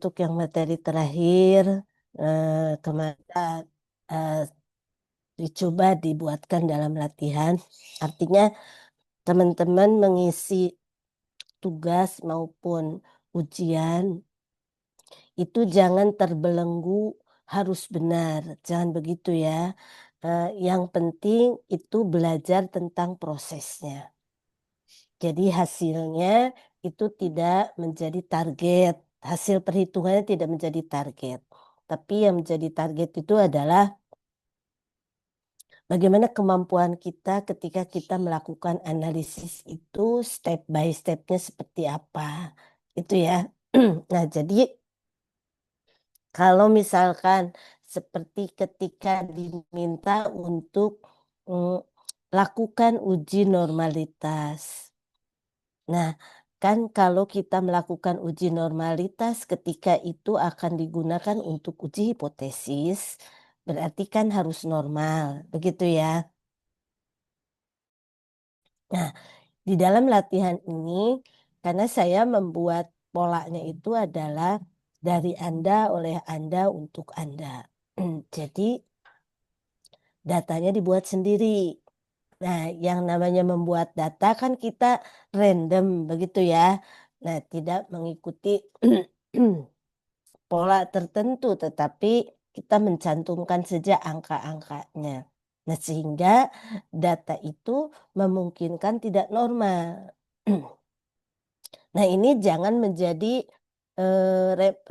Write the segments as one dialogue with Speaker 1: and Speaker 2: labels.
Speaker 1: untuk yang materi terakhir, kemarin dicoba dibuatkan dalam latihan. Artinya teman-teman mengisi tugas maupun ujian itu jangan terbelenggu harus benar, jangan begitu ya. Yang penting itu belajar tentang prosesnya. Jadi hasilnya itu tidak menjadi target, hasil perhitungannya tidak menjadi target. Tapi yang menjadi target itu adalah bagaimana kemampuan kita ketika kita melakukan analisis itu step by step-nya seperti apa. Itu ya. Nah, jadi kalau misalkan seperti ketika diminta untuk lakukan uji normalitas. Nah, kan kalau kita melakukan uji normalitas ketika itu akan digunakan untuk uji hipotesis, berarti kan harus normal, begitu ya. Nah, di dalam latihan ini, karena saya membuat polanya itu adalah dari Anda, oleh Anda, untuk Anda. Jadi, datanya dibuat sendiri. Nah, yang namanya membuat data kan kita random, begitu ya. Nah, tidak mengikuti pola tertentu, tetapi kita mencantumkan saja angka-angkanya. Nah, sehingga data itu memungkinkan tidak normal. Nah, ini jangan menjadi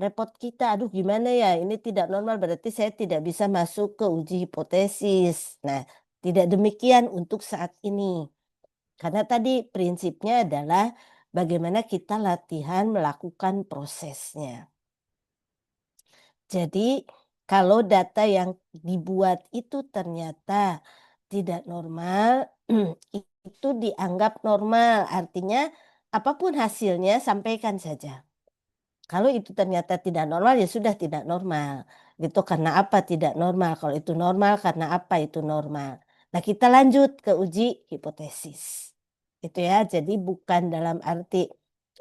Speaker 1: repot kita. Aduh, gimana ya? Ini tidak normal, berarti saya tidak bisa masuk ke uji hipotesis. Nah, tidak demikian untuk saat ini. Karena tadi prinsipnya adalah bagaimana kita latihan melakukan prosesnya. Jadi, kalau data yang dibuat itu ternyata tidak normal, itu dianggap normal. Artinya, apapun hasilnya, sampaikan saja. Kalau itu ternyata tidak normal, ya sudah tidak normal. Gitu, karena apa tidak normal? Kalau itu normal, karena apa itu normal? Nah, kita lanjut ke uji hipotesis. Itu ya, jadi bukan dalam arti,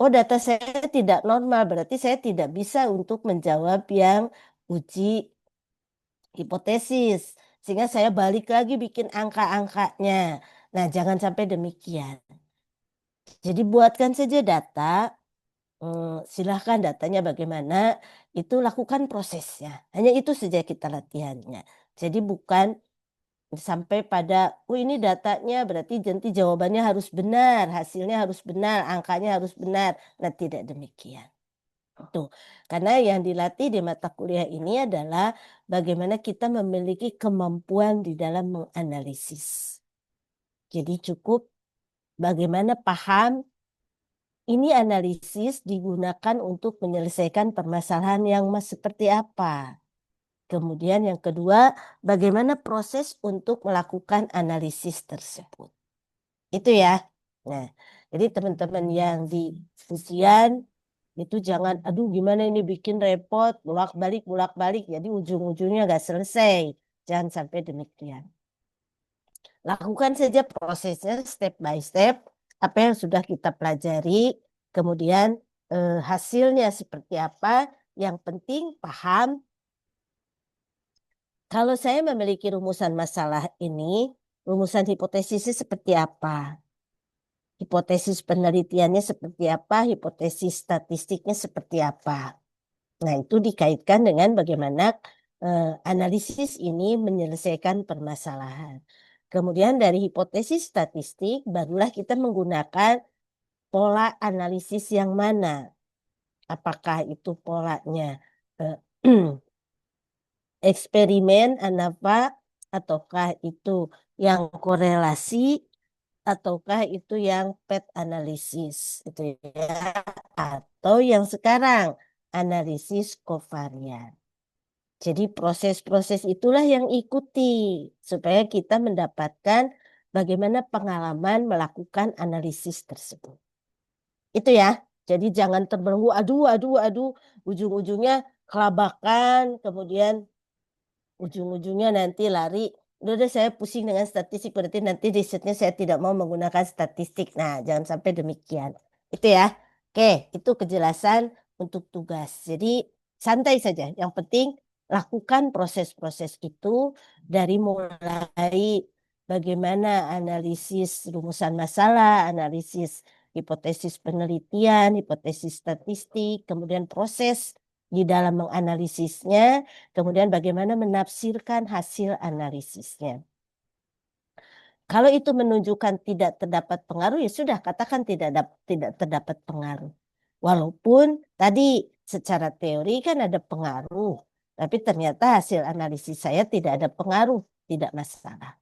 Speaker 1: oh data saya tidak normal, berarti saya tidak bisa untuk menjawab yang uji hipotesis. Sehingga saya balik lagi bikin angka-angkanya. Nah, jangan sampai demikian. Jadi buatkan saja data, silahkan datanya bagaimana, itu lakukan prosesnya. Hanya itu saja kita latihannya. Jadi bukan sampai pada, oh ini datanya berarti nanti jawabannya harus benar, hasilnya harus benar, angkanya harus benar. Nah, tidak demikian. Tuh, karena yang dilatih di mata kuliah ini adalah bagaimana kita memiliki kemampuan di dalam menganalisis. Jadi cukup bagaimana paham ini analisis digunakan untuk menyelesaikan permasalahan yang seperti apa. Kemudian yang kedua, bagaimana proses untuk melakukan analisis tersebut. Itu ya. Nah, jadi teman-teman yang di ujian itu jangan, aduh gimana ini bikin repot, bolak-balik, jadi ujung-ujungnya nggak selesai. Jangan sampai demikian. Lakukan saja prosesnya step by step, apa yang sudah kita pelajari, kemudian hasilnya seperti apa, yang penting paham. Kalau saya memiliki rumusan masalah ini, rumusan hipotesisnya seperti apa? Hipotesis penelitiannya seperti apa? Hipotesis statistiknya seperti apa? Nah, itu dikaitkan dengan bagaimana analisis ini menyelesaikan permasalahan. Kemudian dari hipotesis statistik, barulah kita menggunakan pola analisis yang mana. Apakah itu polanya eksperimen, ANAVA, ataukah itu yang korelasi, ataukah itu yang PET analisis, itu ya, atau yang sekarang analisis kovarian. Jadi proses-proses itulah yang ikuti supaya kita mendapatkan bagaimana pengalaman melakukan analisis tersebut. Itu ya. Jadi jangan terbelenggu, aduh, ujung-ujungnya kelabakan, kemudian ujung-ujungnya nanti lari. Udah saya pusing dengan statistik, berarti nanti risetnya saya tidak mau menggunakan statistik. Nah, jangan sampai demikian. Itu ya. Oke, itu kejelasan untuk tugas. Jadi santai saja. Yang penting lakukan proses-proses itu dari mulai bagaimana analisis rumusan masalah, analisis hipotesis penelitian, hipotesis statistik, kemudian proses di dalam menganalisisnya, kemudian bagaimana menafsirkan hasil analisisnya. Kalau itu menunjukkan tidak terdapat pengaruh, ya sudah katakan tidak terdapat pengaruh. Walaupun tadi secara teori kan ada pengaruh, tapi ternyata hasil analisis saya tidak ada pengaruh, tidak masalah.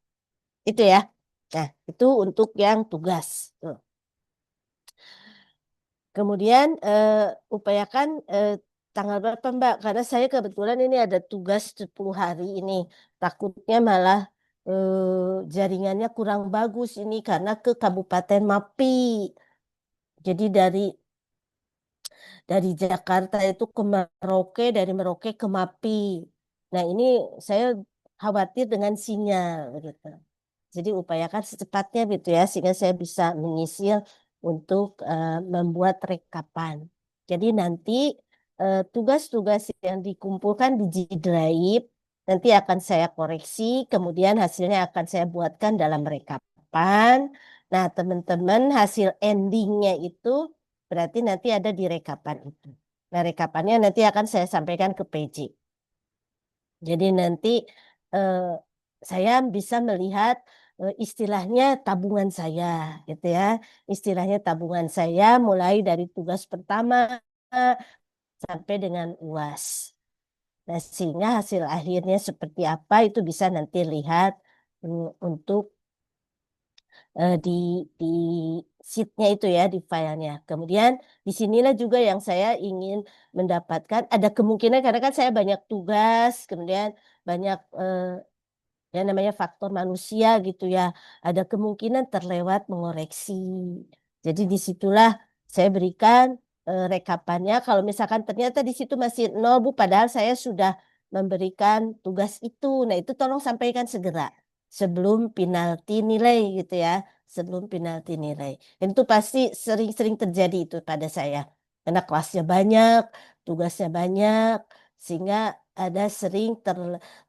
Speaker 1: Itu ya. Nah, itu untuk yang tugas. Tuh. Kemudian upayakan tanggal berapa Mbak? Karena saya kebetulan ini ada tugas 10 hari ini. Takutnya malah jaringannya kurang bagus ini karena ke Kabupaten Mapi. Jadi dari Jakarta itu ke Merauke, dari Merauke ke Mapi. Nah, ini saya khawatir dengan sinyal gitu. Jadi upayakan secepatnya gitu ya, sehingga saya bisa menyisir untuk membuat rekapan. Jadi nanti tugas-tugas yang dikumpulkan di G Drive nanti akan saya koreksi, kemudian hasilnya akan saya buatkan dalam rekapan. Nah, teman-teman hasil endingnya itu berarti nanti ada di rekapan itu. Nah, rekapannya nanti akan saya sampaikan ke PJ. Jadi nanti eh, saya bisa melihat istilahnya tabungan saya, gitu ya. Istilahnya tabungan saya mulai dari tugas pertama sampai dengan UAS. Nah, sehingga hasil akhirnya seperti apa itu bisa nanti lihat untuk di di sheetnya itu ya, di filenya. Kemudian disinilah juga yang saya ingin mendapatkan, ada kemungkinan karena kan saya banyak tugas, kemudian banyak ya namanya faktor manusia gitu ya, ada kemungkinan terlewat mengoreksi. Jadi disitulah saya berikan rekapannya. Kalau misalkan ternyata di situ masih nol Bu, padahal saya sudah memberikan tugas itu. Nah itu tolong sampaikan segera sebelum penalti nilai gitu ya, sebelum penalti nilai. Dan itu pasti sering-sering terjadi itu pada saya. Karena kelasnya banyak, tugasnya banyak, sehingga ada sering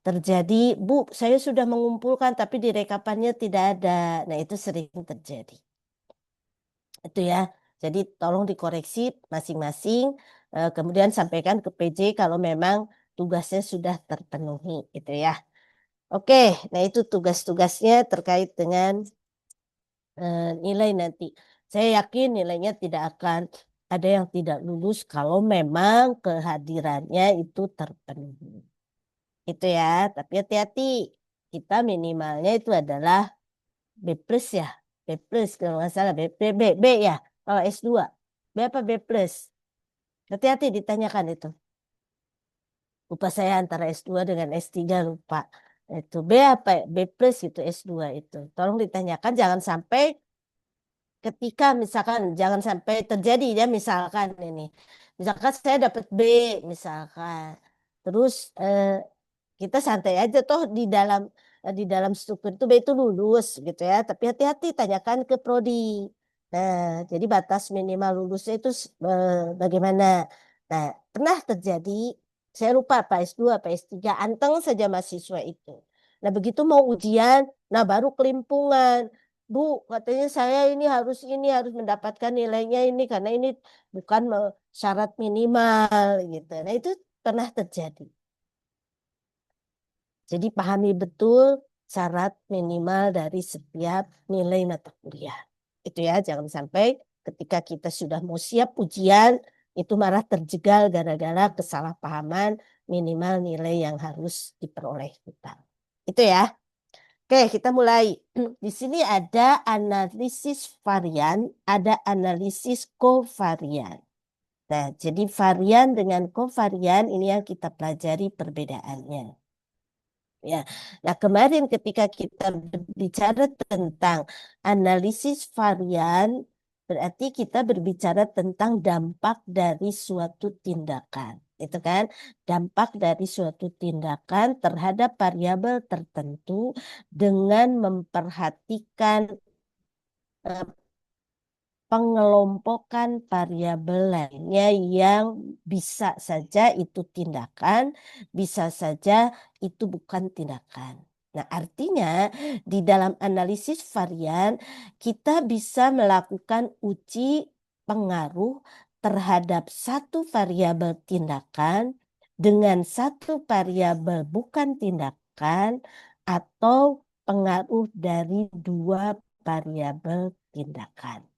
Speaker 1: terjadi, Bu, saya sudah mengumpulkan tapi di rekapannya tidak ada. Nah, itu sering terjadi. Itu ya. Jadi tolong dikoreksi masing-masing, kemudian sampaikan ke PJ kalau memang tugasnya sudah terpenuhi, itu ya. Oke, nah itu tugas-tugasnya terkait dengan nilai nanti. Saya yakin nilainya tidak akan ada yang tidak lulus kalau memang kehadirannya itu terpenuhi. Itu ya, tapi hati-hati. Kita minimalnya itu adalah B plus ya. B plus kalau nggak salah. B ya. Kalau S2. B apa B plus? Hati-hati ditanyakan itu. Lupa saya antara S2 dengan S3 lupa. Itu B apa ya? B plus gitu S2 itu. Tolong ditanyakan jangan sampai ketika misalkan jangan sampai terjadi ya misalkan ini. Misalkan saya dapat B misalkan. Terus kita santai aja toh di dalam struktur itu B itu lulus gitu ya. Tapi hati-hati tanyakan ke prodi. Nah, jadi batas minimal lulusnya itu bagaimana? Nah, pernah terjadi saya lupa Pak S2, Pak S3 anteng saja mahasiswa itu. Nah, begitu mau ujian, nah baru kelimpungan. Bu, katanya saya ini harus mendapatkan nilainya ini karena ini bukan syarat minimal gitu. Nah, itu pernah terjadi. Jadi pahami betul syarat minimal dari setiap nilai mata kuliah. Itu ya, jangan sampai ketika kita sudah mau siap ujian, itu malah terjegal gara-gara kesalahpahaman minimal nilai yang harus diperoleh kita. Itu ya. Oke, kita mulai. Di sini ada analisis varian, ada analisis kovarian. Nah, jadi varian dengan kovarian ini yang kita pelajari perbedaannya. Ya, nah kemarin ketika kita berbicara tentang analisis varian, berarti kita berbicara tentang dampak dari suatu tindakan, itu kan? Dampak dari suatu tindakan terhadap variabel tertentu dengan memperhatikan pengelompokan variabel lainnya yang bisa saja itu tindakan, bisa saja itu bukan tindakan. Nah, artinya di dalam analisis varian kita bisa melakukan uji pengaruh terhadap satu variabel tindakan dengan satu variabel bukan tindakan atau pengaruh dari dua variabel tindakan.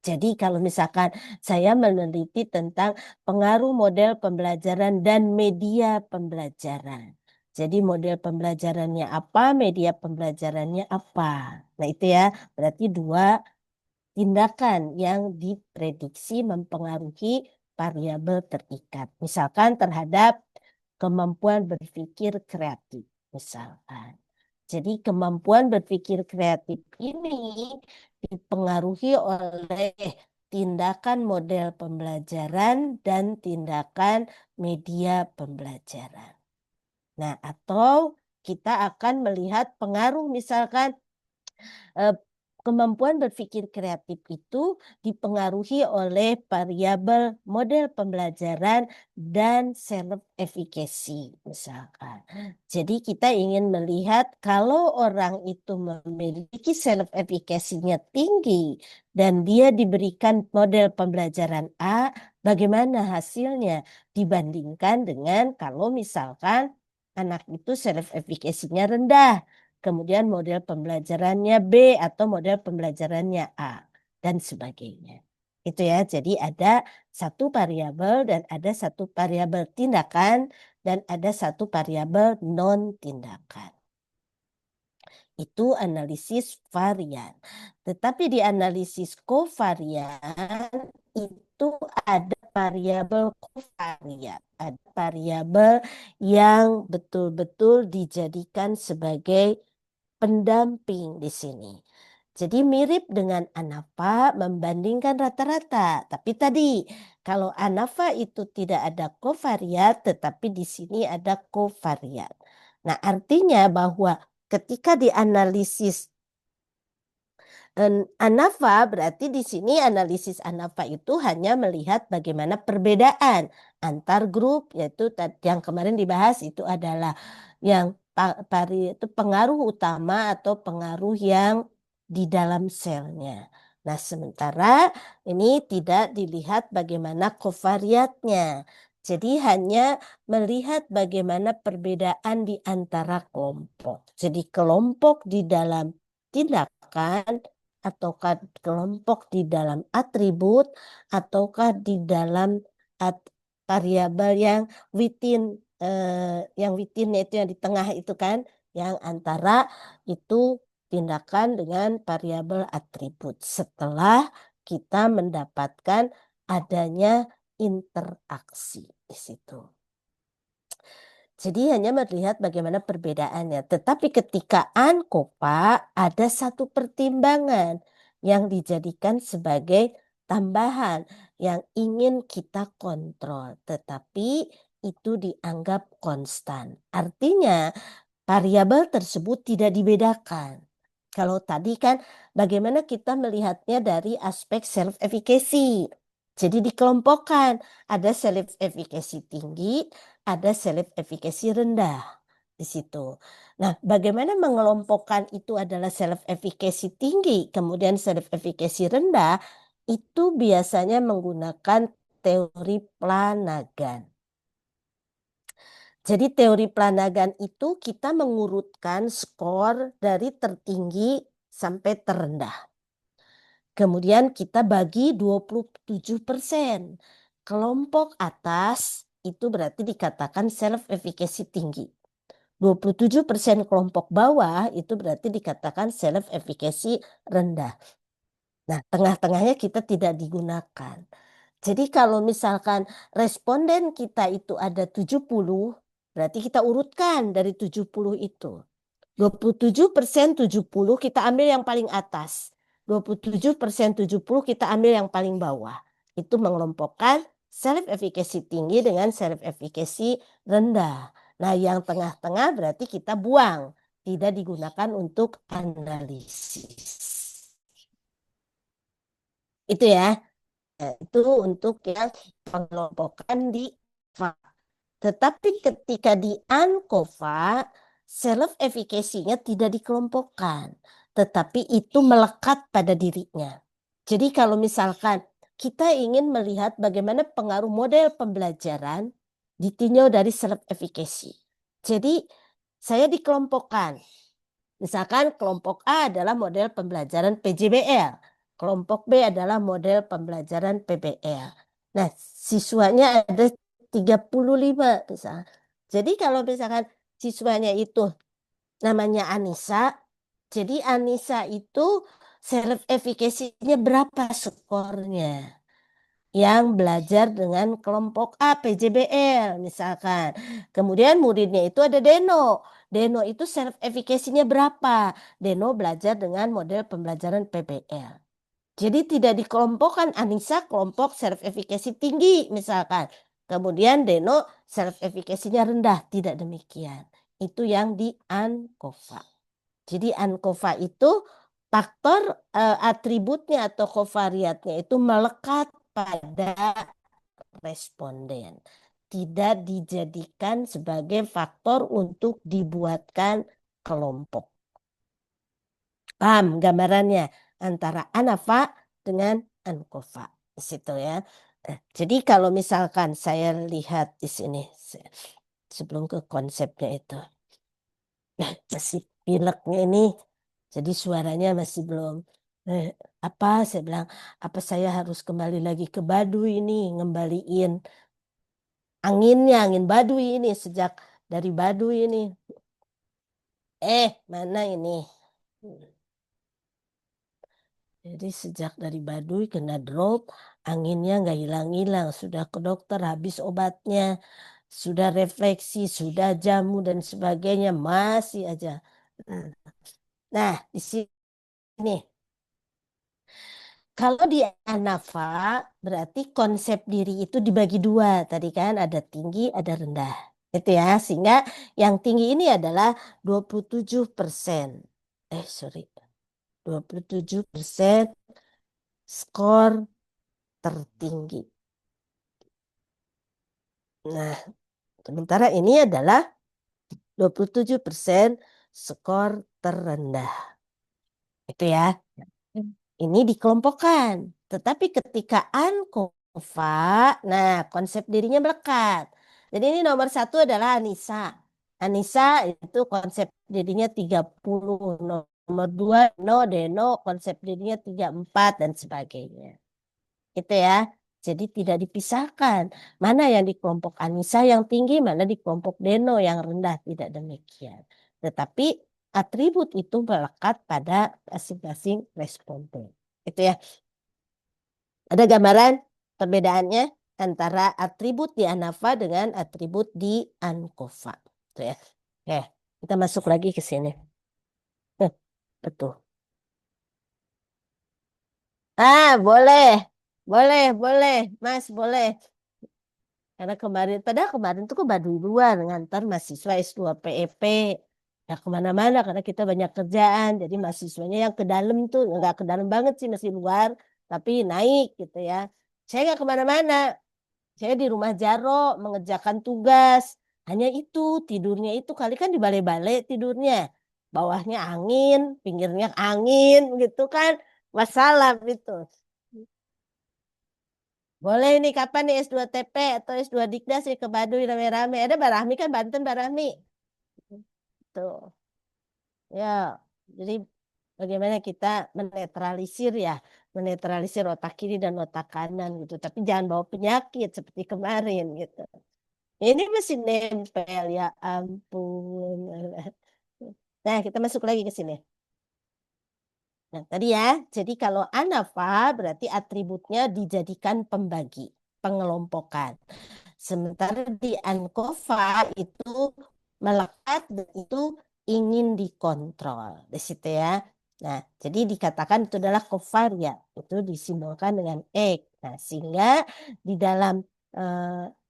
Speaker 1: Jadi kalau misalkan saya meneliti tentang pengaruh model pembelajaran dan media pembelajaran. Jadi model pembelajarannya apa, media pembelajarannya apa. Nah itu ya, berarti dua tindakan yang diprediksi mempengaruhi variabel terikat. Misalkan terhadap kemampuan berpikir kreatif, misalkan. Jadi kemampuan berpikir kreatif ini dipengaruhi oleh tindakan model pembelajaran dan tindakan media pembelajaran. Nah, atau kita akan melihat pengaruh misalkan eh, kemampuan berpikir kreatif itu dipengaruhi oleh variabel model pembelajaran dan self efficacy misalkan. Jadi kita ingin melihat kalau orang itu memiliki self efficacy-nya tinggi dan dia diberikan model pembelajaran A, bagaimana hasilnya dibandingkan dengan kalau misalkan anak itu self efficacy-nya rendah. Kemudian model pembelajarannya B atau model pembelajarannya A dan sebagainya. Itu ya, jadi ada satu variabel dan ada satu variabel tindakan dan ada satu variabel non tindakan. Itu analisis varian. Tetapi di analisis kovarian itu ada variabel kovarian, ada variabel yang betul-betul dijadikan sebagai pendamping di sini. Jadi mirip dengan ANAFA membandingkan rata-rata. Tapi tadi kalau ANAFA itu tidak ada kovariat, tetapi di sini ada kovariat. Nah, artinya bahwa ketika dianalisis ANAFA berarti di sini analisis ANAFA itu hanya melihat bagaimana perbedaan antar grup, yaitu yang kemarin dibahas itu adalah yang itu pengaruh utama atau pengaruh yang di dalam selnya. Nah, sementara ini tidak dilihat bagaimana kovariatnya. Jadi hanya melihat bagaimana perbedaan di antara kelompok. Jadi kelompok di dalam tindakan ataukah kelompok di dalam atribut ataukah di dalam variabel yang within itu yang di tengah itu kan yang antara itu tindakan dengan variabel atribut setelah kita mendapatkan adanya interaksi di situ. Jadi hanya melihat bagaimana perbedaannya. Tetapi ketika ANKOPA ada satu pertimbangan yang dijadikan sebagai tambahan yang ingin kita kontrol. Tetapi itu dianggap konstan. Artinya variabel tersebut tidak dibedakan. Kalau tadi kan bagaimana kita melihatnya dari aspek self efficacy. Jadi dikelompokkan, ada self efficacy tinggi, ada self efficacy rendah di situ. Nah, bagaimana mengelompokkan itu adalah self efficacy tinggi, kemudian self efficacy rendah, itu biasanya menggunakan teori Flanagan. Jadi teori Flanagan itu kita mengurutkan skor dari tertinggi sampai terendah. Kemudian kita bagi 27%. Kelompok atas itu berarti dikatakan self efficacy tinggi. 27% kelompok bawah itu berarti dikatakan self efficacy rendah. Nah, tengah-tengahnya kita tidak digunakan. Jadi kalau misalkan responden kita itu ada 70, berarti kita urutkan dari 70 itu. 27% 70 kita ambil yang paling atas. 27% 70 kita ambil yang paling bawah. Itu mengelompokkan self efficacy tinggi dengan self efficacy rendah. Nah, yang tengah-tengah berarti kita buang. Tidak digunakan untuk analisis. Itu ya. Itu untuk yang pengelompokan di ANCOVA. Tetapi ketika di ANCOVA, self efficacy-nya tidak dikelompokkan, tetapi itu melekat pada dirinya. Jadi kalau misalkan kita ingin melihat bagaimana pengaruh model pembelajaran ditinjau dari self efficacy. Jadi saya dikelompokkan. Misalkan kelompok A adalah model pembelajaran PJBL. Kelompok B adalah model pembelajaran PBL. Nah, siswanya ada 35 misalnya. Jadi kalau misalkan siswanya itu namanya Anissa, jadi Anissa itu self efficacy-nya berapa skornya? Yang belajar dengan kelompok A PJBL misalkan. Kemudian muridnya itu ada Deno. Deno itu self efficacy-nya berapa? Deno belajar dengan model pembelajaran PBL. Jadi tidak dikelompokkan Anissa kelompok self efficacy tinggi misalkan. Kemudian Deno self efficacy-nya rendah, tidak demikian. Itu yang di ANCOVA. Jadi ANCOVA itu faktor atributnya atau kovariatnya itu melekat pada responden. Tidak dijadikan sebagai faktor untuk dibuatkan kelompok. Paham gambarannya antara ANAVA dengan ANCOVA. Di situ ya. Jadi kalau misalkan saya lihat di sini sebelum ke konsepnya itu. Masih pileknya ini. Jadi suaranya masih belum eh, apa saya bilang apa saya harus kembali lagi ke Baduy ini ngembaliin anginnya angin Baduy ini sejak dari Baduy ini mana ini. Jadi sejak dari Baduy kena drop anginnya nggak hilang-hilang sudah ke dokter habis obatnya sudah refleksi sudah jamu dan sebagainya masih aja. Nah di sini kalau di Anafa, berarti konsep diri itu dibagi dua. Tadi kan ada tinggi, ada rendah. Itu ya, sehingga yang tinggi ini adalah 27%. Sorry. 27% skor tertinggi. Nah, sementara ini adalah 27% skor terendah. Itu ya. Ini dikelompokkan. Tetapi ketika ANCOVA, nah konsep dirinya melekat. Jadi ini nomor satu adalah Anissa. Anissa itu konsep dirinya 30. Nomor dua Deno konsep dirinya 34 dan sebagainya. Itu ya. Jadi tidak dipisahkan. Mana yang di kelompok Anissa yang tinggi, mana di kelompok Deno yang rendah. Tidak demikian. Tetapi atribut itu melekat pada masing-masing responden. Itu ya. Ada gambaran perbedaannya antara atribut di ANAVA dengan atribut di ANCOVA. Itu ya. Oke, kita masuk lagi ke sini. Betul. Boleh. Boleh, boleh. Mas, boleh. Karena padahal kemarin tuh ke Baduy luar ngantar mahasiswa S2 PEP. Ya kemana-mana karena kita banyak kerjaan. Jadi mahasiswanya yang ke dalam tuh nggak ke dalam banget sih masih luar. Tapi naik gitu ya. Saya nggak kemana-mana. Saya di rumah Jaro mengerjakan tugas. Hanya itu tidurnya itu kali kan di balai-balai tidurnya. Bawahnya angin, pinggirnya angin gitu kan. Masalah itu. Boleh nih kapan nih S2 TP atau S2 Dikdas nih ke Baduy rame-rame. Ada Barahmi kan Banten Barahmi. Tuh. Ya. Jadi bagaimana kita menetralisir ya. Menetralisir otak kiri dan otak kanan gitu. Tapi jangan bawa penyakit seperti kemarin gitu. Ini masih nempel ya ampun. Nah, kita masuk lagi ke sini. Nah, tadi ya. Jadi kalau ANAVA berarti atributnya dijadikan pembagi, pengelompokan. Sementara di ANCOVA itu melekat dan itu ingin dikontrol. Di situ ya. Nah, jadi dikatakan itu adalah kovariat. Itu disimbolkan dengan X. Nah, sehingga di dalam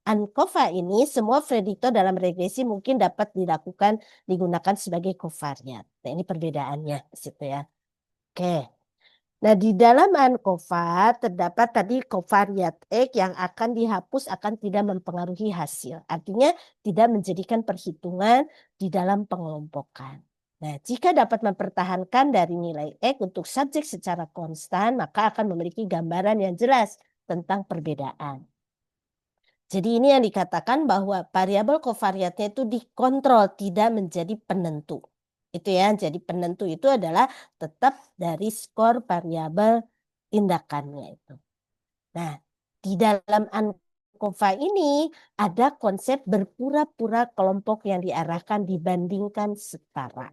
Speaker 1: ANCOVA ini semua prediktor dalam regresi mungkin dapat dilakukan digunakan sebagai kovariat. Nah, ini perbedaannya di situ ya. Oke. Nah, di dalam ANCOVA terdapat tadi covariate X yang akan dihapus akan tidak mempengaruhi hasil. Artinya tidak menjadikan perhitungan di dalam pengelompokan. Nah, jika dapat mempertahankan dari nilai X untuk subjek secara konstan, maka akan memiliki gambaran yang jelas tentang perbedaan. Jadi ini yang dikatakan bahwa variabel covariatnya itu dikontrol, tidak menjadi penentu. Itu ya, jadi penentu itu adalah tetap dari skor variabel tindakannya itu. Nah, di dalam ANCOVA ini ada konsep berpura-pura kelompok yang diarahkan dibandingkan setara.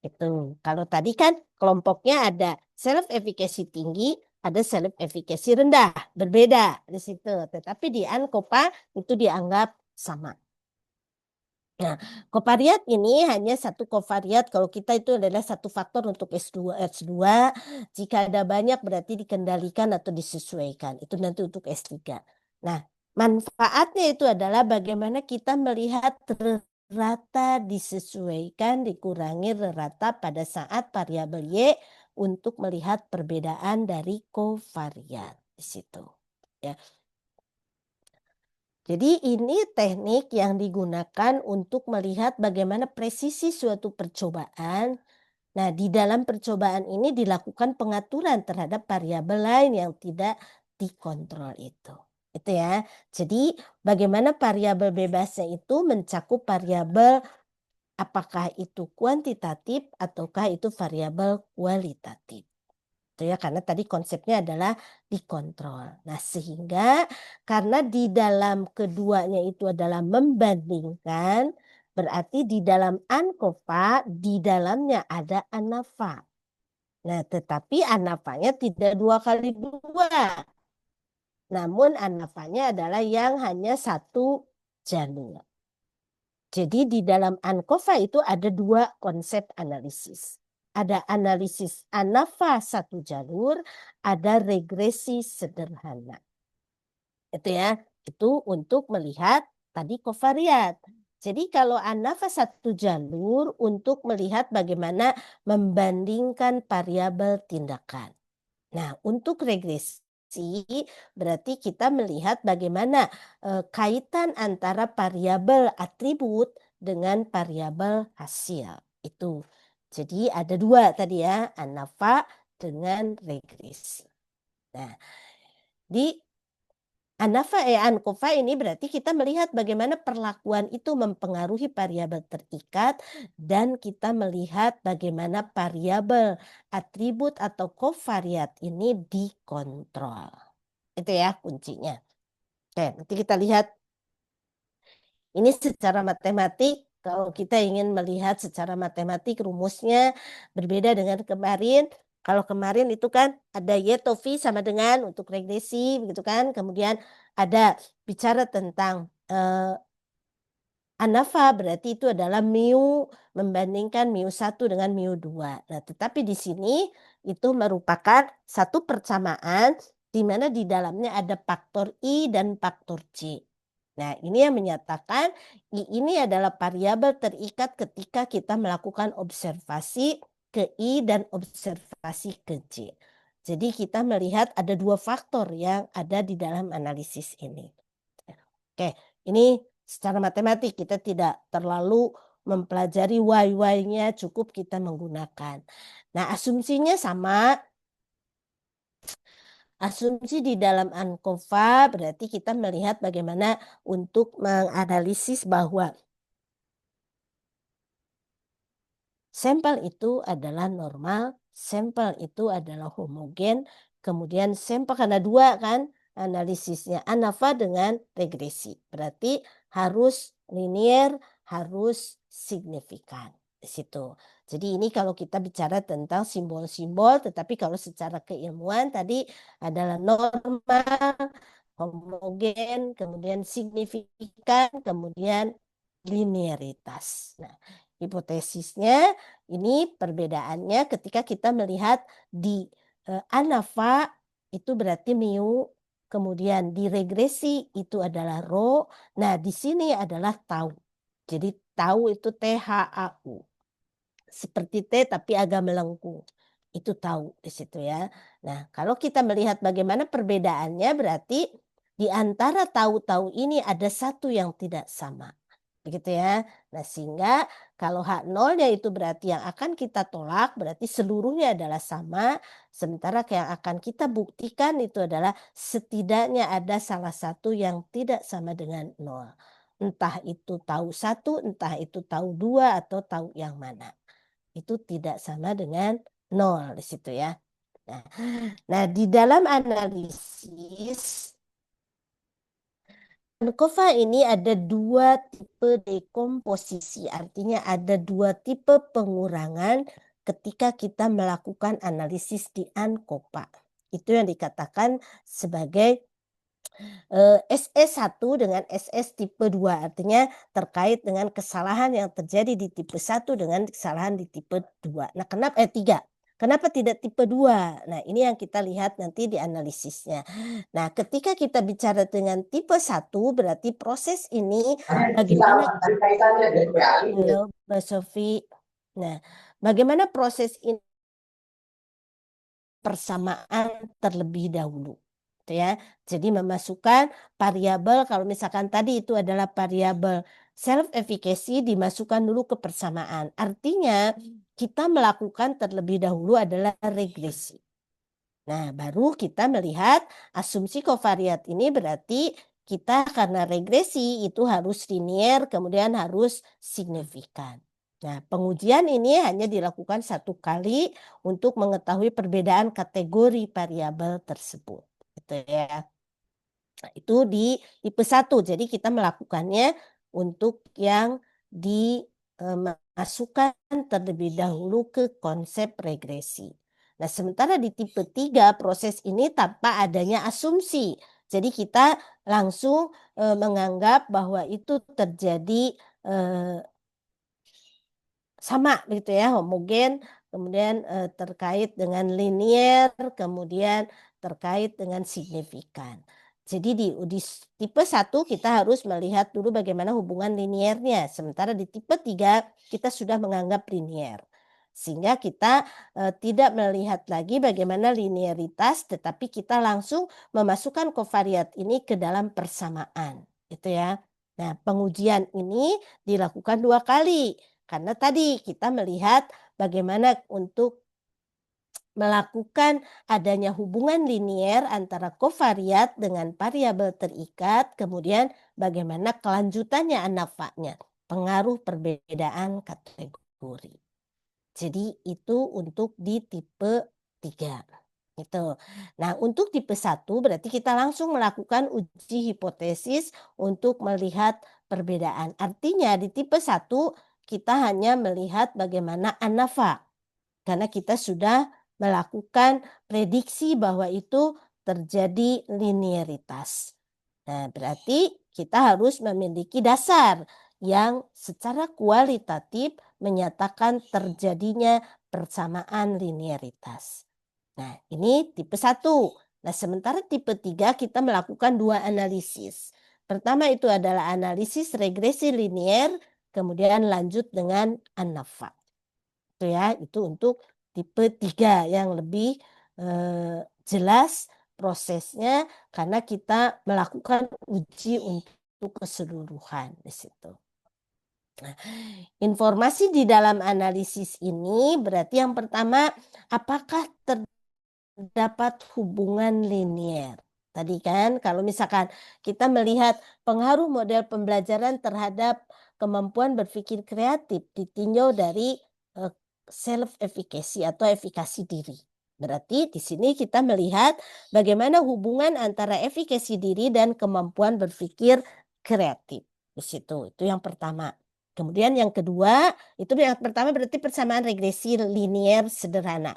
Speaker 1: Itu. Kalau tadi kan kelompoknya ada self efficacy tinggi, ada self efficacy rendah, berbeda di situ. Tetapi di ANCOVA itu dianggap sama. Nah, covariat ini hanya satu covariat kalau kita itu adalah satu faktor untuk S2, S2. Jika ada banyak berarti dikendalikan atau disesuaikan. Itu nanti untuk S3. Nah, manfaatnya itu adalah bagaimana kita melihat rata disesuaikan, dikurangi rata pada saat variabel Y untuk melihat perbedaan dari covariat di situ. Ya. Jadi ini teknik yang digunakan untuk melihat bagaimana presisi suatu percobaan. Nah, di dalam percobaan ini dilakukan pengaturan terhadap variabel lain yang tidak dikontrol itu. Itu ya. Jadi bagaimana variabel bebasnya itu mencakup variabel apakah itu kuantitatif ataukah itu variabel kualitatif. Itu ya, karena tadi konsepnya adalah dikontrol. Nah, sehingga karena di dalam keduanya itu adalah membandingkan, berarti di dalam ANCOVA di dalamnya ada ANAVA. Nah, tetapi ANAVA-nya tidak 2 kali 2. Namun ANAVA-nya adalah yang hanya satu jalur. Jadi di dalam ANCOVA itu ada 2 konsep analisis. Ada analisis ANAVA satu jalur, ada regresi sederhana. Itu ya, itu untuk melihat tadi covariat. Jadi kalau ANAVA satu jalur untuk melihat bagaimana membandingkan variabel tindakan. Nah, untuk regresi berarti kita melihat bagaimana kaitan antara variabel atribut dengan variabel hasil. Itu. Jadi ada 2 tadi ya, ANAVA dengan regresi. Nah, di ANCOVA ini berarti kita melihat bagaimana perlakuan itu mempengaruhi variabel terikat dan kita melihat bagaimana variabel atribut atau covariat ini dikontrol. Itu ya kuncinya. Oke, nanti kita lihat ini secara matematik. Kalau kita ingin melihat secara matematik rumusnya berbeda dengan kemarin. Kalau kemarin itu kan ada Y atau V sama dengan untuk regresi begitu kan. Kemudian ada bicara tentang ANAVA berarti itu adalah mu membandingkan mu1 dengan mu2. Nah, tetapi di sini itu merupakan satu persamaan di mana di dalamnya ada faktor I dan faktor C. Nah, ini yang menyatakan I ini adalah variabel terikat ketika kita melakukan observasi ke I dan observasi ke C. Jadi kita melihat ada 2 faktor yang ada di dalam analisis ini. Oke, ini secara matematik kita tidak terlalu mempelajari why-nya, cukup kita menggunakan. Nah, asumsinya sama. Asumsi di dalam ANCOVA berarti kita melihat bagaimana untuk menganalisis bahwa sampel itu adalah normal, sampel itu adalah homogen, kemudian sampel karena 2 kan analisisnya ANAVA dengan regresi. Berarti harus linear, harus signifikan di situ. Jadi ini kalau kita bicara tentang simbol-simbol, tetapi kalau secara keilmuan tadi adalah normal, homogen, kemudian signifikan, kemudian linearitas. Nah, hipotesisnya ini perbedaannya ketika kita melihat di ANAVA itu berarti mu, kemudian di regresi itu adalah rho. Nah, di sini adalah tau. Jadi tau itu THAU. Seperti T tapi agak melengkung. Itu tahu di situ ya. Nah, kalau kita melihat bagaimana perbedaannya berarti di antara tahu-tahu ini ada satu yang tidak sama. Begitu ya. Nah, sehingga kalau H0-nya itu berarti yang akan kita tolak berarti seluruhnya adalah sama, sementara yang akan kita buktikan itu adalah setidaknya ada salah satu yang tidak sama dengan nol. Entah itu tahu satu, entah itu tahu dua, atau tahu yang mana. Itu tidak sama dengan nol di situ ya. Nah, di dalam analisis ANCOVA ini ada dua tipe dekomposisi, artinya ada dua tipe pengurangan ketika kita melakukan analisis di ANCOVA. Itu yang dikatakan sebagai SS1 dengan SS tipe 2, artinya terkait dengan kesalahan yang terjadi di tipe 1 dengan kesalahan di tipe 2. Nah, 3. Kenapa tidak tipe 2? Nah, ini yang kita lihat nanti di analisisnya. Nah, ketika kita bicara dengan tipe 1 berarti proses ini bagaimana halo, Mbak Sofi. Nah, bagaimana proses ini persamaan terlebih dahulu. Gitu ya. Jadi memasukkan variabel kalau misalkan tadi itu adalah variabel self efficacy dimasukkan dulu ke persamaan. Artinya kita melakukan terlebih dahulu adalah regresi. Nah, baru kita melihat asumsi kovariat ini berarti kita karena regresi itu harus linier kemudian harus signifikan. Nah, pengujian ini hanya dilakukan satu kali untuk mengetahui perbedaan kategori variabel tersebut. Gitu ya. Nah, itu di tipe 1. Jadi kita melakukannya untuk yang dimasukkan terlebih dahulu ke konsep regresi. Nah, sementara di tipe 3 proses ini tanpa adanya asumsi. Jadi kita langsung menganggap bahwa itu terjadi sama gitu ya, homogen, kemudian terkait dengan linier, kemudian terkait dengan signifikan. Jadi di tipe 1 kita harus melihat dulu bagaimana hubungan liniernya, sementara di tipe 3 kita sudah menganggap linier. Sehingga kita tidak melihat lagi bagaimana linearitas, tetapi kita langsung memasukkan kovariat ini ke dalam persamaan, gitu ya. Nah, pengujian ini dilakukan 2 kali. Karena tadi kita melihat bagaimana untuk melakukan adanya hubungan linier antara kovariat dengan variabel terikat, kemudian bagaimana kelanjutannya ANAVA-nya, pengaruh perbedaan kategori. Jadi itu untuk di tipe 3. Gitu. Nah, untuk tipe 1 berarti kita langsung melakukan uji hipotesis untuk melihat perbedaan. Artinya di tipe 1 kita hanya melihat bagaimana ANAVA. Karena kita sudah melakukan prediksi bahwa itu terjadi linearitas. Nah, berarti kita harus memiliki dasar yang secara kualitatif menyatakan terjadinya persamaan linearitas. Nah, ini tipe 1. Nah, sementara tipe 3 kita melakukan 2 analisis. Pertama itu adalah analisis regresi linier, kemudian lanjut dengan ANAVA. Itu ya, itu untuk tipe 3 yang lebih jelas prosesnya karena kita melakukan uji untuk keseluruhan di situ. Nah, informasi di dalam analisis ini berarti yang pertama, apakah terdapat hubungan linier? Tadi kan kalau misalkan kita melihat pengaruh model pembelajaran terhadap kemampuan berpikir kreatif ditinjau dari self efficacy atau efikasi diri. Berarti di sini kita melihat bagaimana hubungan antara efikasi diri dan kemampuan berpikir kreatif. Di situ, itu yang pertama. Kemudian yang kedua, itu yang pertama berarti persamaan regresi linier sederhana.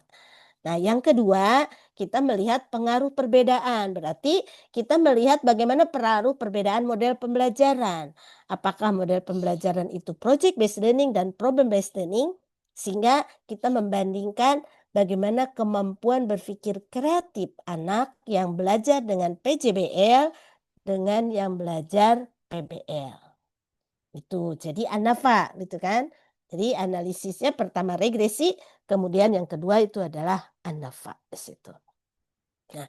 Speaker 1: Nah, yang kedua, kita melihat pengaruh perbedaan. Berarti kita melihat bagaimana pengaruh perbedaan model pembelajaran. Apakah model pembelajaran itu project based learning dan problem based learning, sehingga kita membandingkan bagaimana kemampuan berpikir kreatif anak yang belajar dengan PJBL dengan yang belajar PBL. Itu jadi ANAVA gitu kan. Jadi analisisnya pertama regresi, kemudian yang kedua itu adalah ANDAVA di situ. Nah,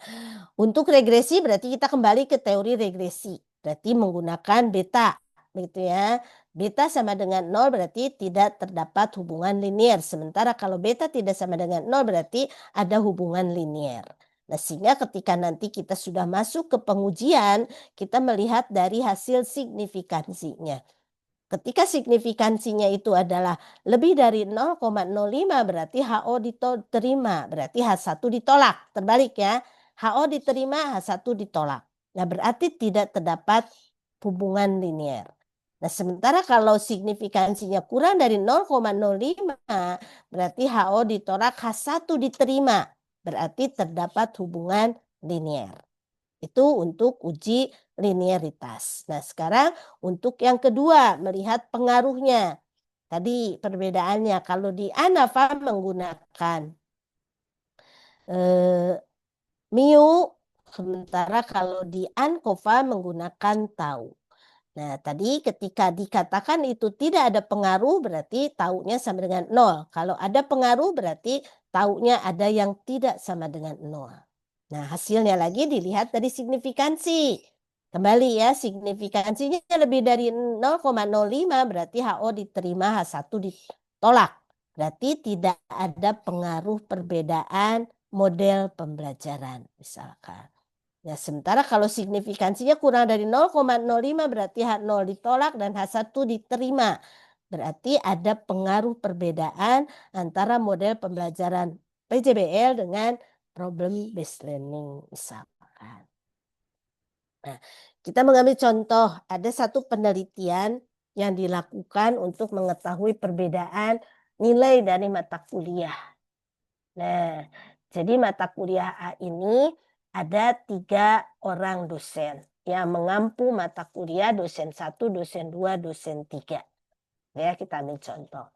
Speaker 1: untuk regresi berarti kita kembali ke teori regresi. Berarti menggunakan beta, begitu ya. Beta sama dengan 0 berarti tidak terdapat hubungan linier. Sementara kalau beta tidak sama dengan 0 berarti ada hubungan linier. Nah, sehingga ketika nanti kita sudah masuk ke pengujian, kita melihat dari hasil signifikansinya. Ketika signifikansinya itu adalah lebih dari 0,05 berarti HO diterima, berarti H1 ditolak. Terbalik ya, HO diterima, H1 ditolak. Nah, berarti tidak terdapat hubungan linier. Nah, sementara kalau signifikansinya kurang dari 0,05 berarti HO ditolak, H1 diterima. Berarti terdapat hubungan linier. Itu untuk uji linearitas. Nah, sekarang untuk yang kedua, melihat pengaruhnya. Tadi perbedaannya, kalau di ANAVA menggunakan mu, sementara kalau di ANCOVA menggunakan tau. Nah, tadi ketika dikatakan itu tidak ada pengaruh, berarti taunya sama dengan 0. Kalau ada pengaruh, berarti taunya ada yang tidak sama dengan 0. Nah, hasilnya lagi dilihat dari signifikansi. Kembali ya, signifikansinya lebih dari 0,05 berarti HO diterima, H1 ditolak. Berarti tidak ada pengaruh perbedaan model pembelajaran misalkan. Ya, sementara kalau signifikansinya kurang dari 0,05 berarti H0 ditolak dan H1 diterima. Berarti ada pengaruh perbedaan antara model pembelajaran PJBL dengan problem based learning misalkan. Nah, kita mengambil contoh, ada satu penelitian yang dilakukan untuk mengetahui perbedaan nilai dari mata kuliah. Nah, jadi mata kuliah A ini ada 3 orang dosen yang mengampu mata kuliah dosen 1, dosen 2, dosen 3. Ya, kita ambil contoh.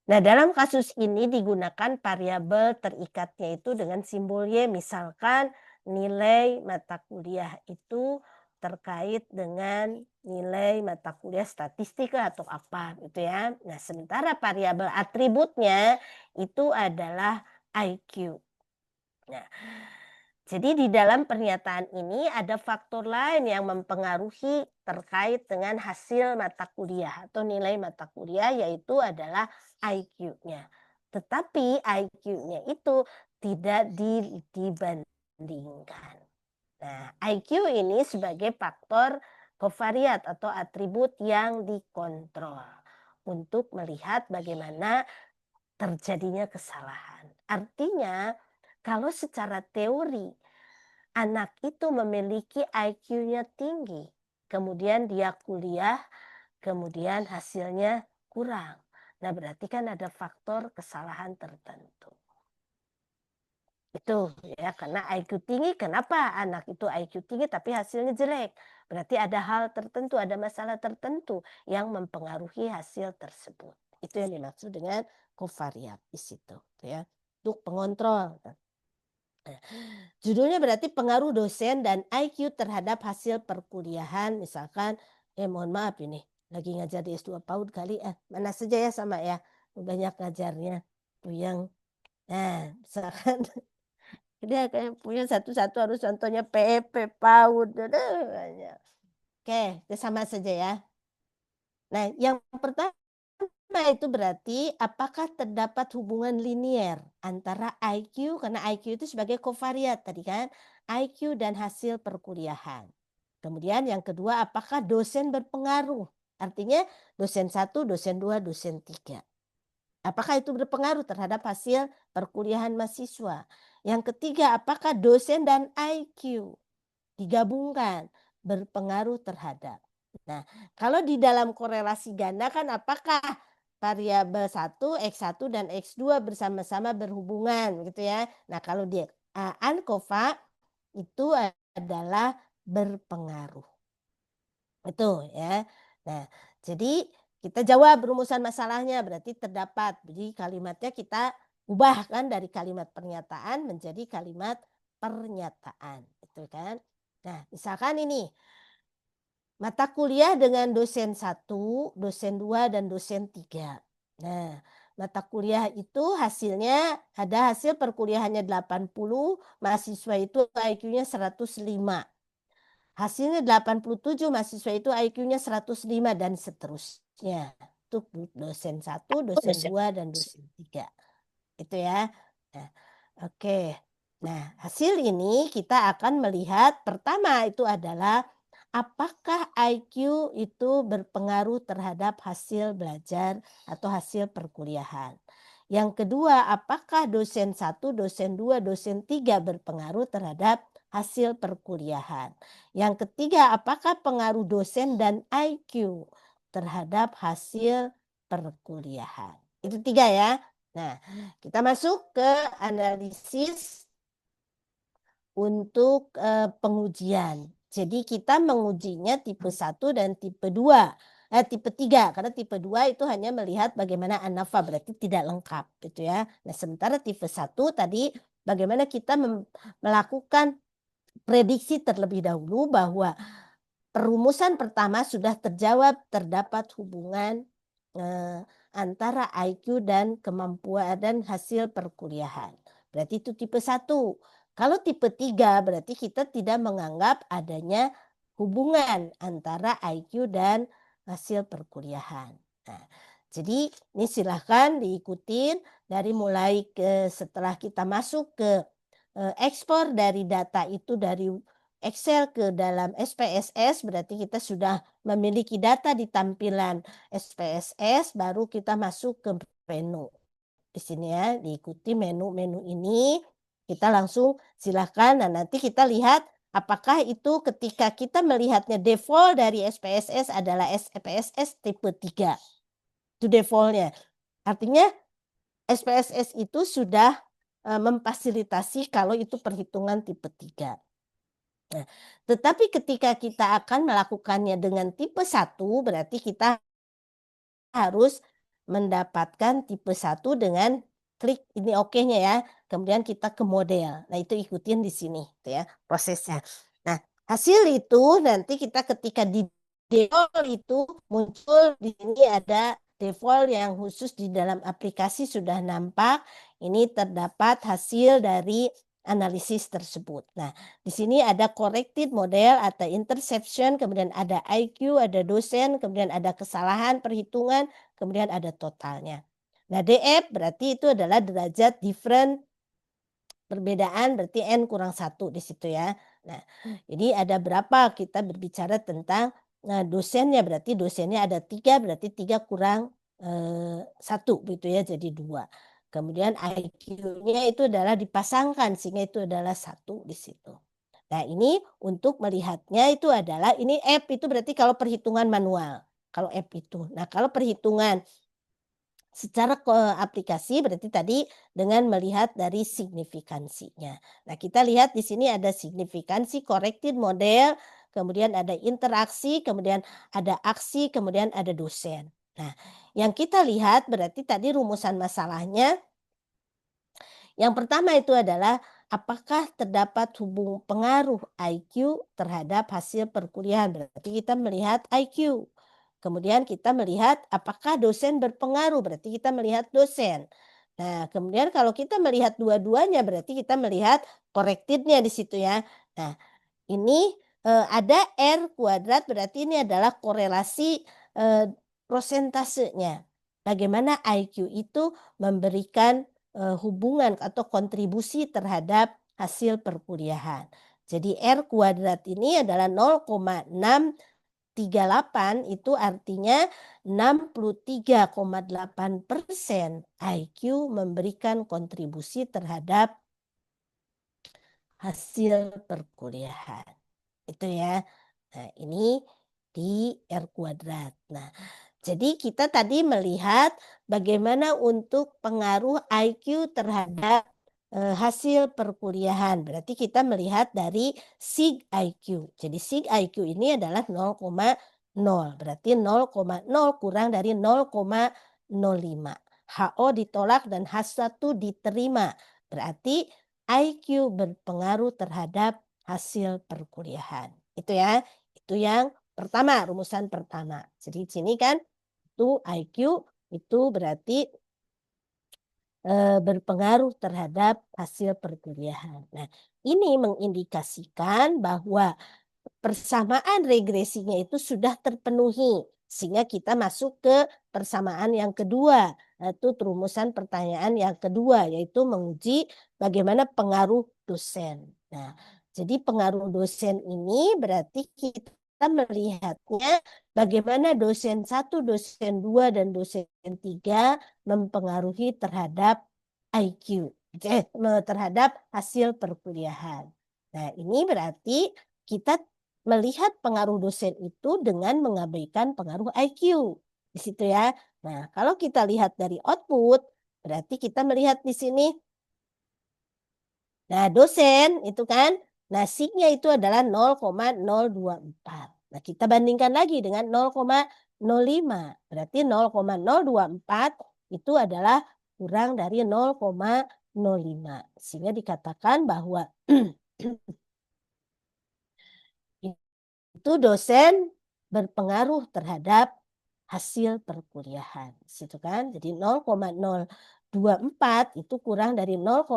Speaker 1: Nah, dalam kasus ini digunakan variabel terikatnya itu dengan simbol Y. Misalkan nilai mata kuliah itu terkait dengan nilai mata kuliah statistik atau apa gitu ya. Nah, sementara variabel atributnya itu adalah IQ. Nah, jadi di dalam pernyataan ini ada faktor lain yang mempengaruhi terkait dengan hasil mata kuliah atau nilai mata kuliah, yaitu adalah IQ-nya. Tetapi IQ-nya itu tidak dibandingkan. Nah, IQ ini sebagai faktor kovariat atau atribut yang dikontrol untuk melihat bagaimana terjadinya kesalahan. Artinya, kalau secara teori anak itu memiliki IQ-nya tinggi, kemudian dia kuliah, kemudian hasilnya kurang. Nah, berarti kan ada faktor kesalahan tertentu. Itu ya, karena IQ tinggi, kenapa anak itu IQ tinggi tapi hasilnya jelek? Berarti ada hal tertentu, ada masalah tertentu yang mempengaruhi hasil tersebut. Itu yang dimaksud dengan kovariat di situ ya, untuk pengontrol. Judulnya berarti pengaruh dosen dan IQ terhadap hasil perkuliahan. Misalkan, mohon maaf ini, lagi ngajar di S2 PAUD kali, mana saja ya sama ya, banyak ngajarnya. Puyeng. Nah, misalkan dia kayak punya satu-satu harus contohnya PP, PAUD, banyak. Oke, itu sama saja ya. Nah, yang pertama itu berarti apakah terdapat hubungan linier antara IQ, karena IQ itu sebagai kovariat tadi kan, IQ dan hasil perkuliahan. Kemudian yang kedua, apakah dosen berpengaruh? Artinya dosen 1, dosen 2, dosen 3. Apakah itu berpengaruh terhadap hasil perkuliahan mahasiswa? Yang ketiga, apakah dosen dan IQ digabungkan berpengaruh terhadap? Nah, kalau di dalam korelasi ganda kan apakah variabel 1, X1 dan X2 bersama-sama berhubungan gitu ya. Nah, kalau di ANCOVA itu adalah berpengaruh. Itu ya. Nah, jadi kita jawab rumusan masalahnya berarti terdapat. Jadi kalimatnya kita ubahkan dari kalimat pernyataan menjadi kalimat pernyataan, gitu kan. Nah, misalkan ini mata kuliah dengan dosen 1, dosen 2 dan dosen 3. Nah, mata kuliah itu hasilnya ada hasil perkuliahannya 80, mahasiswa itu IQ-nya 105. Hasilnya 87, mahasiswa itu IQ-nya 105 dan seterusnya. Untuk dosen 1, dosen 2, dan dosen 3. Itu ya. Nah, oke. Nah, hasil ini kita akan melihat pertama itu adalah apakah IQ itu berpengaruh terhadap hasil belajar atau hasil perkuliahan. Yang kedua, apakah dosen 1, dosen 2, dosen 3 berpengaruh terhadap hasil perkuliahan. Yang ketiga, apakah pengaruh dosen dan IQ terhadap hasil perkuliahan. Itu 3 ya. Nah, kita masuk ke analisis untuk pengujian. Jadi kita mengujinya tipe 1 dan tipe 2. Tipe 3, karena tipe 2 itu hanya melihat bagaimana ANAFA, berarti tidak lengkap gitu ya. Nah, sementara tipe 1 tadi bagaimana kita melakukan prediksi terlebih dahulu bahwa perumusan pertama sudah terjawab, terdapat hubungan antara IQ dan kemampuan dan hasil perkuliahan. Berarti itu tipe 1. Kalau tipe 3 berarti kita tidak menganggap adanya hubungan antara IQ dan hasil perkuliahan. Nah, jadi ini silahkan diikutin dari mulai setelah kita masuk ke ekspor dari data itu dari Excel ke dalam SPSS, berarti kita sudah memiliki data di tampilan SPSS, baru kita masuk ke menu. Di sini ya, diikuti menu-menu ini, kita langsung silahkan. Nah, nanti kita lihat apakah itu ketika kita melihatnya default dari SPSS adalah SPSS tipe 3. Itu defaultnya. Artinya SPSS itu sudah memfasilitasi kalau itu perhitungan tipe 3. Nah, tetapi ketika kita akan melakukannya dengan tipe 1, berarti kita harus mendapatkan tipe 1 dengan klik ini oke-nya ya, kemudian kita ke model. Nah, itu ikutin di sini gitu ya prosesnya. Nah, hasil itu nanti kita ketika di default itu muncul di sini ada default yang khusus di dalam aplikasi sudah nampak. Ini terdapat hasil dari analisis tersebut. Nah, di sini ada corrected model, ada interception, kemudian ada IQ, ada dosen, kemudian ada kesalahan perhitungan, kemudian ada totalnya. Nah, DF berarti itu adalah derajat different perbedaan, berarti N kurang 1 di situ ya. Nah, jadi ada berapa kita berbicara tentang dosennya, berarti dosennya ada 3, berarti 3 kurang 1 gitu ya, jadi 2. Kemudian IQ-nya itu adalah dipasangkan sehingga itu adalah 1 di situ. Nah, ini untuk melihatnya itu adalah ini F itu berarti kalau perhitungan manual, kalau F itu. Nah, kalau perhitungan secara aplikasi berarti tadi dengan melihat dari signifikansinya. Nah, kita lihat di sini ada signifikansi, corrected model, kemudian ada interaksi, kemudian ada aksi, kemudian ada dosen. Nah, yang kita lihat berarti tadi rumusan masalahnya yang pertama itu adalah apakah terdapat hubung pengaruh IQ terhadap hasil perkuliahan. Berarti kita melihat IQ. Kemudian kita melihat apakah dosen berpengaruh, berarti kita melihat dosen. Nah, kemudian kalau kita melihat dua-duanya berarti kita melihat corrected-nya di situ ya. Nah, ini ada R kuadrat berarti ini adalah korelasi prosentasenya. Bagaimana IQ itu memberikan hubungan atau kontribusi terhadap hasil perkuliahan. Jadi R kuadrat ini adalah 0,638 itu artinya 63,8% IQ memberikan kontribusi terhadap hasil perkuliahan. Itu ya. Nah, ini di R kuadrat. Nah, jadi kita tadi melihat bagaimana untuk pengaruh IQ terhadap hasil perkuliahan. Berarti kita melihat dari SIG IQ. Jadi SIG IQ ini adalah 0,0. Berarti 0,0 kurang dari 0,05. HO ditolak dan H1 diterima. Berarti IQ berpengaruh terhadap hasil perkuliahan. Itu ya. Itu yang pertama, rumusan pertama. Jadi di sini kan itu IQ itu berarti berpengaruh terhadap hasil perkuliahan. Nah, ini mengindikasikan bahwa persamaan regresinya itu sudah terpenuhi sehingga kita masuk ke persamaan yang kedua, yaitu rumusan pertanyaan yang kedua, yaitu menguji bagaimana pengaruh dosen. Nah, jadi pengaruh dosen ini berarti kita melihatnya bagaimana dosen satu, dosen 2, dan dosen 3 mempengaruhi terhadap IQ, terhadap hasil perkuliahan. Nah, ini berarti kita melihat pengaruh dosen itu dengan mengabaikan pengaruh IQ. Di situ ya. Nah, kalau kita lihat dari output, berarti kita melihat di sini. Nah, dosen itu kan, nasinya itu adalah 0,024. Nah, kita bandingkan lagi dengan 0,05. Berarti 0,024 itu adalah kurang dari 0,05. Sehingga dikatakan bahwa itu dosen berpengaruh terhadap hasil perkuliahan. Situ kan? Jadi 0,024 itu kurang dari 0,05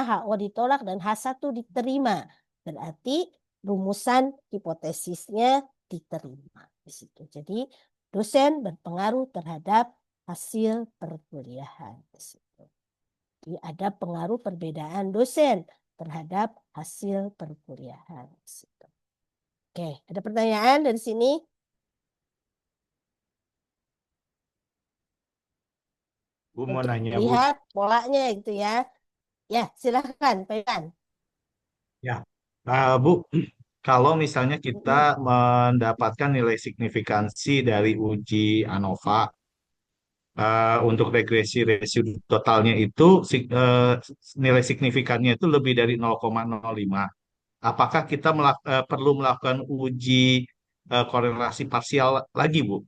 Speaker 1: HO ditolak dan H1 diterima. Berarti rumusan hipotesisnya diterima di situ. Jadi dosen berpengaruh terhadap hasil perkuliahan di situ. Jadi ada pengaruh perbedaan dosen terhadap hasil perkuliahan di situ. Oke, ada pertanyaan dari sini?
Speaker 2: Bu mau
Speaker 1: Untuk
Speaker 2: nanya, Bu.
Speaker 1: melihat polanya gitu ya. Ya, silahkan, Pak Iwan.
Speaker 2: Ya. Bu, kalau misalnya kita mendapatkan nilai signifikansi dari uji ANOVA untuk regresi residu totalnya itu nilai signifikannya itu lebih dari 0,05. Apakah kita perlu melakukan uji korelasi parsial lagi, Bu?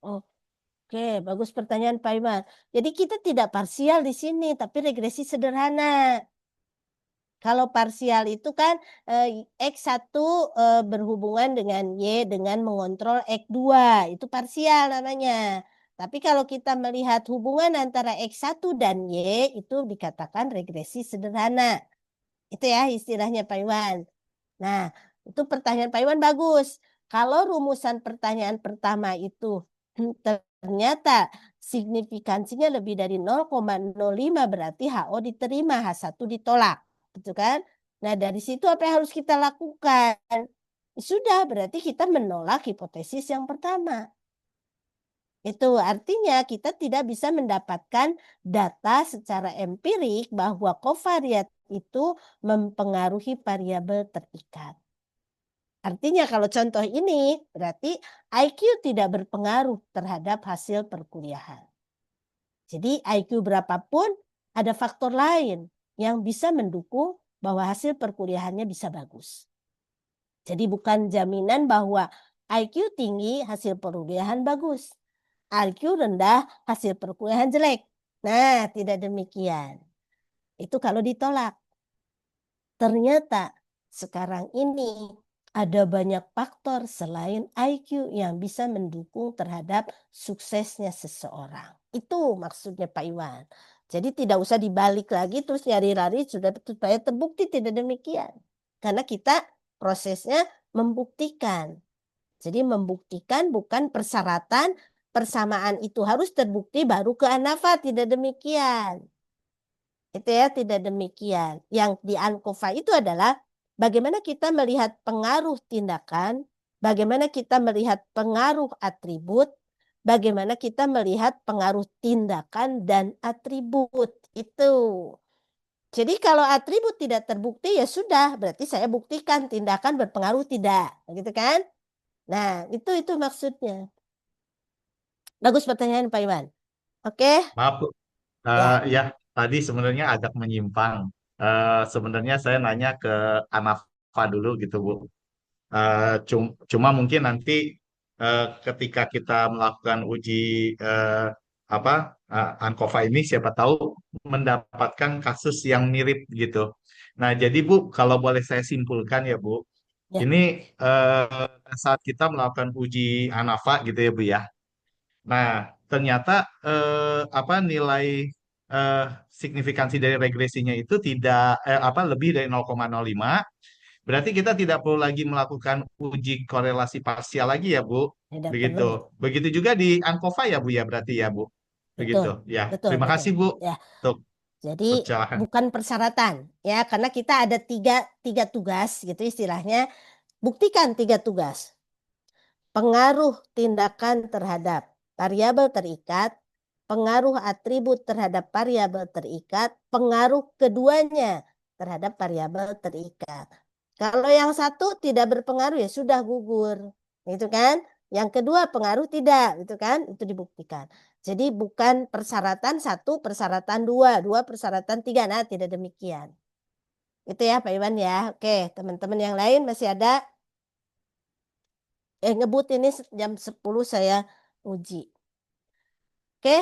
Speaker 1: Oke, bagus pertanyaan Pak Iwan. Jadi kita tidak parsial di sini, tapi regresi sederhana. Kalau parsial itu kan X1 berhubungan dengan Y dengan mengontrol X2. Itu parsial namanya. Tapi kalau kita melihat hubungan antara X1 dan Y, itu dikatakan regresi sederhana. Itu ya istilahnya Pak Iwan. Nah, itu pertanyaan Pak Iwan bagus. Kalau rumusan pertanyaan pertama itu ternyata signifikansinya lebih dari 0,05 berarti HO diterima, H1 ditolak. Gitu kan? Nah, dari situ apa yang harus kita lakukan? Sudah, berarti kita menolak hipotesis yang pertama. Itu artinya kita tidak bisa mendapatkan data secara empirik bahwa kovariat itu mempengaruhi variabel terikat. Artinya kalau contoh ini berarti IQ tidak berpengaruh terhadap hasil perkuliahan. Jadi IQ berapapun ada faktor lain yang bisa mendukung bahwa hasil perkuliahannya bisa bagus. Jadi bukan jaminan bahwa IQ tinggi hasil perkuliahan bagus. IQ rendah hasil perkuliahan jelek. Nah, tidak demikian. Itu kalau ditolak. Ternyata sekarang ini ada banyak faktor selain IQ yang bisa mendukung terhadap suksesnya seseorang. Itu maksudnya Pak Iwan. Jadi tidak usah dibalik lagi terus nyari-lari sudah supaya terbukti, tidak demikian. Karena kita prosesnya membuktikan. Jadi membuktikan bukan persyaratan persamaan itu harus terbukti baru ke ANAFA, tidak demikian. Itu ya, tidak demikian. Yang di ANKOVA itu adalah bagaimana kita melihat pengaruh tindakan, bagaimana kita melihat pengaruh atribut, bagaimana kita melihat pengaruh tindakan dan atribut. Itu. Jadi kalau atribut tidak terbukti ya sudah, berarti saya buktikan tindakan berpengaruh tidak, gitu kan? Nah, itu maksudnya. Bagus pertanyaan Pak Iwan. Oke,
Speaker 2: Maaf, Bu.
Speaker 1: ya.
Speaker 2: Ya, tadi sebenarnya agak menyimpang. Sebenarnya saya nanya ke ANAFA dulu gitu, Bu. Cuma mungkin nanti ketika kita melakukan uji apa ANKOVA ini, siapa tahu mendapatkan kasus yang mirip gitu. Nah, jadi Bu, kalau boleh saya simpulkan ya, Bu,
Speaker 1: Ya.
Speaker 2: ini saat kita melakukan uji ANAFA gitu ya, Bu ya. Nah, ternyata apa nilai eh, signifikansi dari regresinya itu tidak apa lebih dari 0,05. Berarti kita tidak perlu lagi melakukan uji korelasi parsial lagi ya, Bu.
Speaker 1: Tidak
Speaker 2: Begitu.
Speaker 1: perlu.
Speaker 2: Begitu juga di ANKOVA ya, Bu ya, berarti ya, Bu.
Speaker 1: Betul,
Speaker 2: Begitu. Ya,
Speaker 1: betul,
Speaker 2: terima
Speaker 1: betul.
Speaker 2: kasih, Bu,
Speaker 1: Ya,
Speaker 2: untuk
Speaker 1: jadi
Speaker 2: pencerahan.
Speaker 1: bukan persyaratan ya, karena kita ada tiga tugas gitu istilahnya. Buktikan tiga tugas. Pengaruh tindakan terhadap variabel terikat, pengaruh atribut terhadap variabel terikat, pengaruh keduanya terhadap variabel terikat. Kalau yang satu tidak berpengaruh ya sudah gugur, itu kan? Yang kedua pengaruh tidak, itu kan? Itu dibuktikan. Jadi bukan persyaratan satu, persyaratan dua, dua persyaratan tiga. Nah, tidak demikian. Itu ya Pak Iwan ya. Oke, teman-teman yang lain masih ada? Ngebut ini jam 10 saya uji. Oke,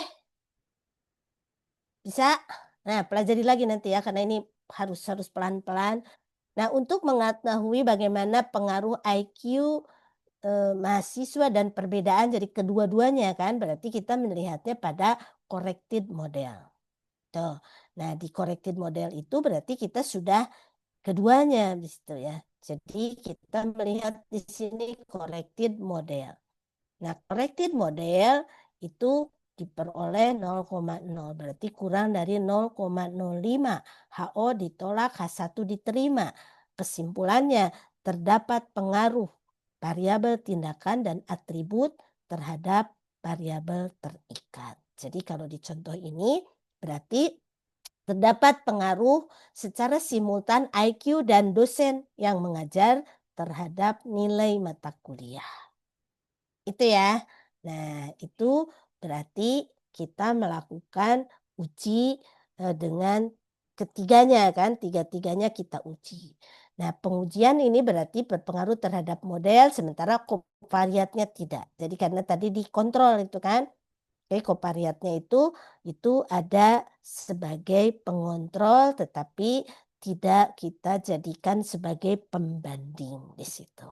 Speaker 1: bisa? Nah, pelajari lagi nanti ya, karena ini harus harus pelan-pelan. Nah, untuk mengetahui bagaimana pengaruh IQ mahasiswa dan perbedaan jadi kedua-duanya kan, berarti kita melihatnya pada corrected model. Tuh. Nah, di corrected model itu berarti kita sudah keduanya di situ ya. Jadi kita melihat di sini corrected model. Nah, corrected model itu diperoleh 0,0, berarti kurang dari 0,05. HO ditolak, H1 diterima. Kesimpulannya, terdapat pengaruh variabel tindakan dan atribut terhadap variabel terikat. Jadi kalau di contoh ini, berarti terdapat pengaruh secara simultan IQ dan dosen yang mengajar terhadap nilai mata kuliah. Itu ya. Nah, itu berarti kita melakukan uji dengan ketiganya kan, tiga-tiganya kita uji. Nah, pengujian ini berarti berpengaruh terhadap model, sementara kovariatnya tidak. Jadi karena tadi dikontrol itu kan, oke, kovariatnya itu ada sebagai pengontrol, tetapi tidak kita jadikan sebagai pembanding di situ.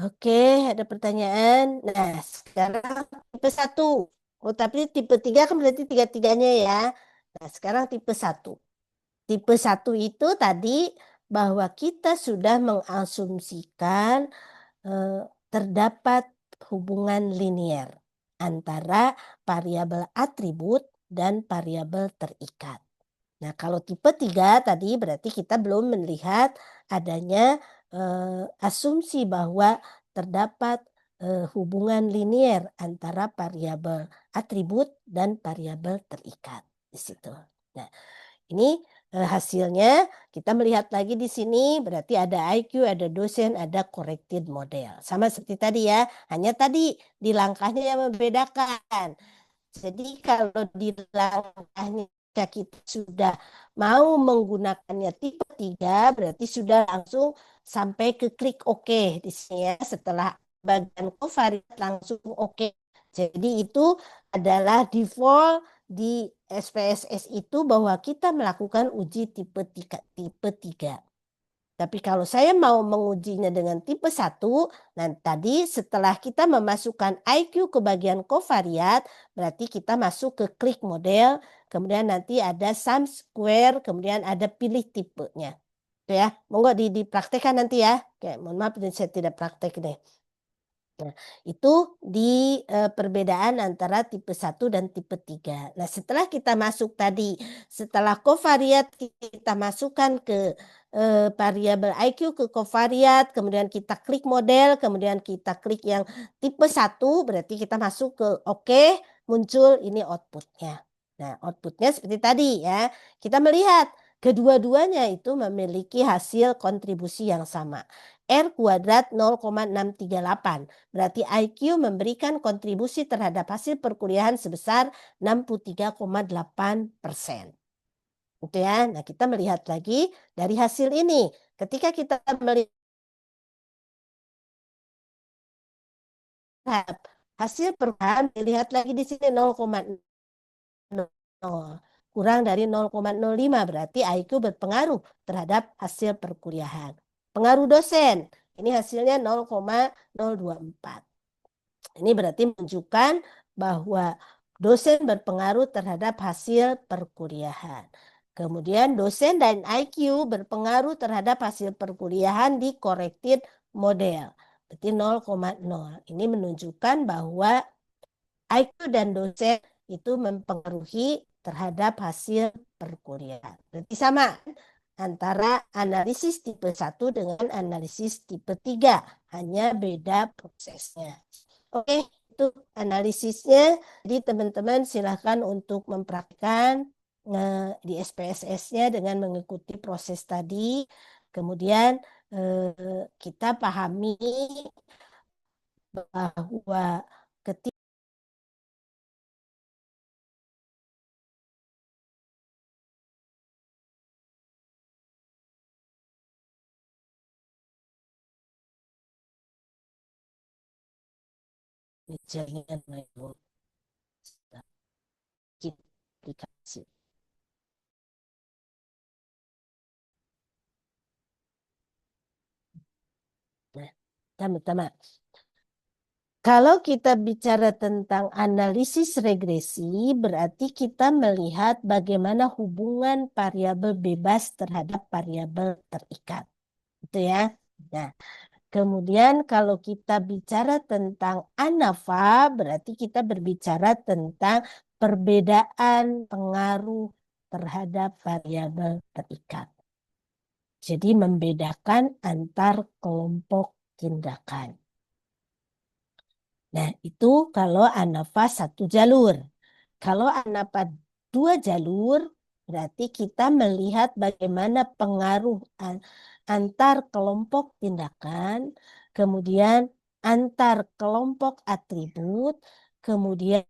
Speaker 1: Oke, ada pertanyaan. Nah, sekarang tipe satu. Oh, tapi tipe 3 kan berarti tiga-tiganya ya. Nah, sekarang tipe satu. Tipe satu itu tadi bahwa kita sudah mengasumsikan eh, terdapat hubungan linier antara variabel atribut dan variabel terikat. Nah, kalau tipe 3 tadi berarti kita belum melihat adanya asumsi bahwa terdapat hubungan linier antara variabel atribut dan variabel terikat di situ. Nah, ini hasilnya kita melihat lagi di sini berarti ada IQ, ada dosen, ada corrected model. Sama seperti tadi ya, hanya tadi di langkahnya yang membedakan. Jadi kalau di langkahnya kita sudah mau menggunakannya tipe 3, berarti sudah langsung sampai ke klik OK di sini ya. Setelah bagian covariat langsung OK. Jadi itu adalah default di SPSS itu bahwa kita melakukan uji tipe 3, tipe 3. Tapi kalau saya mau mengujinya dengan tipe 1, nah tadi setelah kita memasukkan IQ ke bagian covariat, berarti kita masuk ke klik model, kemudian nanti ada sum square, kemudian ada pilih tipenya. Itu ya, monggo dipraktekkan nanti ya. Oke, mohon maaf saya tidak praktek nih. Nah, itu di perbedaan antara tipe 1 dan tipe 3. Nah, setelah kita masuk tadi, setelah covariat kita masukkan ke variabel IQ ke covariat, kemudian kita klik model, kemudian kita klik yang tipe 1, berarti kita masuk ke OK, muncul ini outputnya. Nah, outputnya seperti tadi ya. Kita melihat kedua-duanya itu memiliki hasil kontribusi yang sama. R kuadrat 0,638. Berarti IQ memberikan kontribusi terhadap hasil perkuliahan sebesar 63,8%. Itu ya. Nah, kita melihat lagi dari hasil ini. Ketika kita melihat hasil perubahan, dilihat lagi di sini 0,0. Kurang dari 0,05 berarti IQ berpengaruh terhadap hasil perkuliahan. Pengaruh dosen, ini hasilnya 0,024. Ini berarti menunjukkan bahwa dosen berpengaruh terhadap hasil perkuliahan. Kemudian dosen dan IQ berpengaruh terhadap hasil perkuliahan di corrected model. Berarti 0,0. Ini menunjukkan bahwa IQ dan dosen itu mempengaruhi terhadap hasil perkuliahan. Berarti sama antara analisis tipe 1 dengan analisis tipe 3. Hanya beda prosesnya. Oke, itu analisisnya. Jadi teman-teman silahkan untuk mempraktikkan di SPSS-nya dengan mengikuti proses tadi. Kemudian kita pahami bahwa ketika jaringan aplikasi. Nah, pertama-tama, kalau kita bicara tentang analisis regresi, berarti kita melihat bagaimana hubungan variabel bebas terhadap variabel terikat. Itu ya. Nah, kemudian kalau kita bicara tentang ANAVA, berarti kita berbicara tentang perbedaan pengaruh terhadap variabel terikat. Jadi membedakan antar kelompok tindakan. Nah, itu kalau ANAVA satu jalur. Kalau ANAVA dua jalur, berarti kita melihat bagaimana pengaruh antar kelompok tindakan, kemudian antar kelompok atribut, kemudian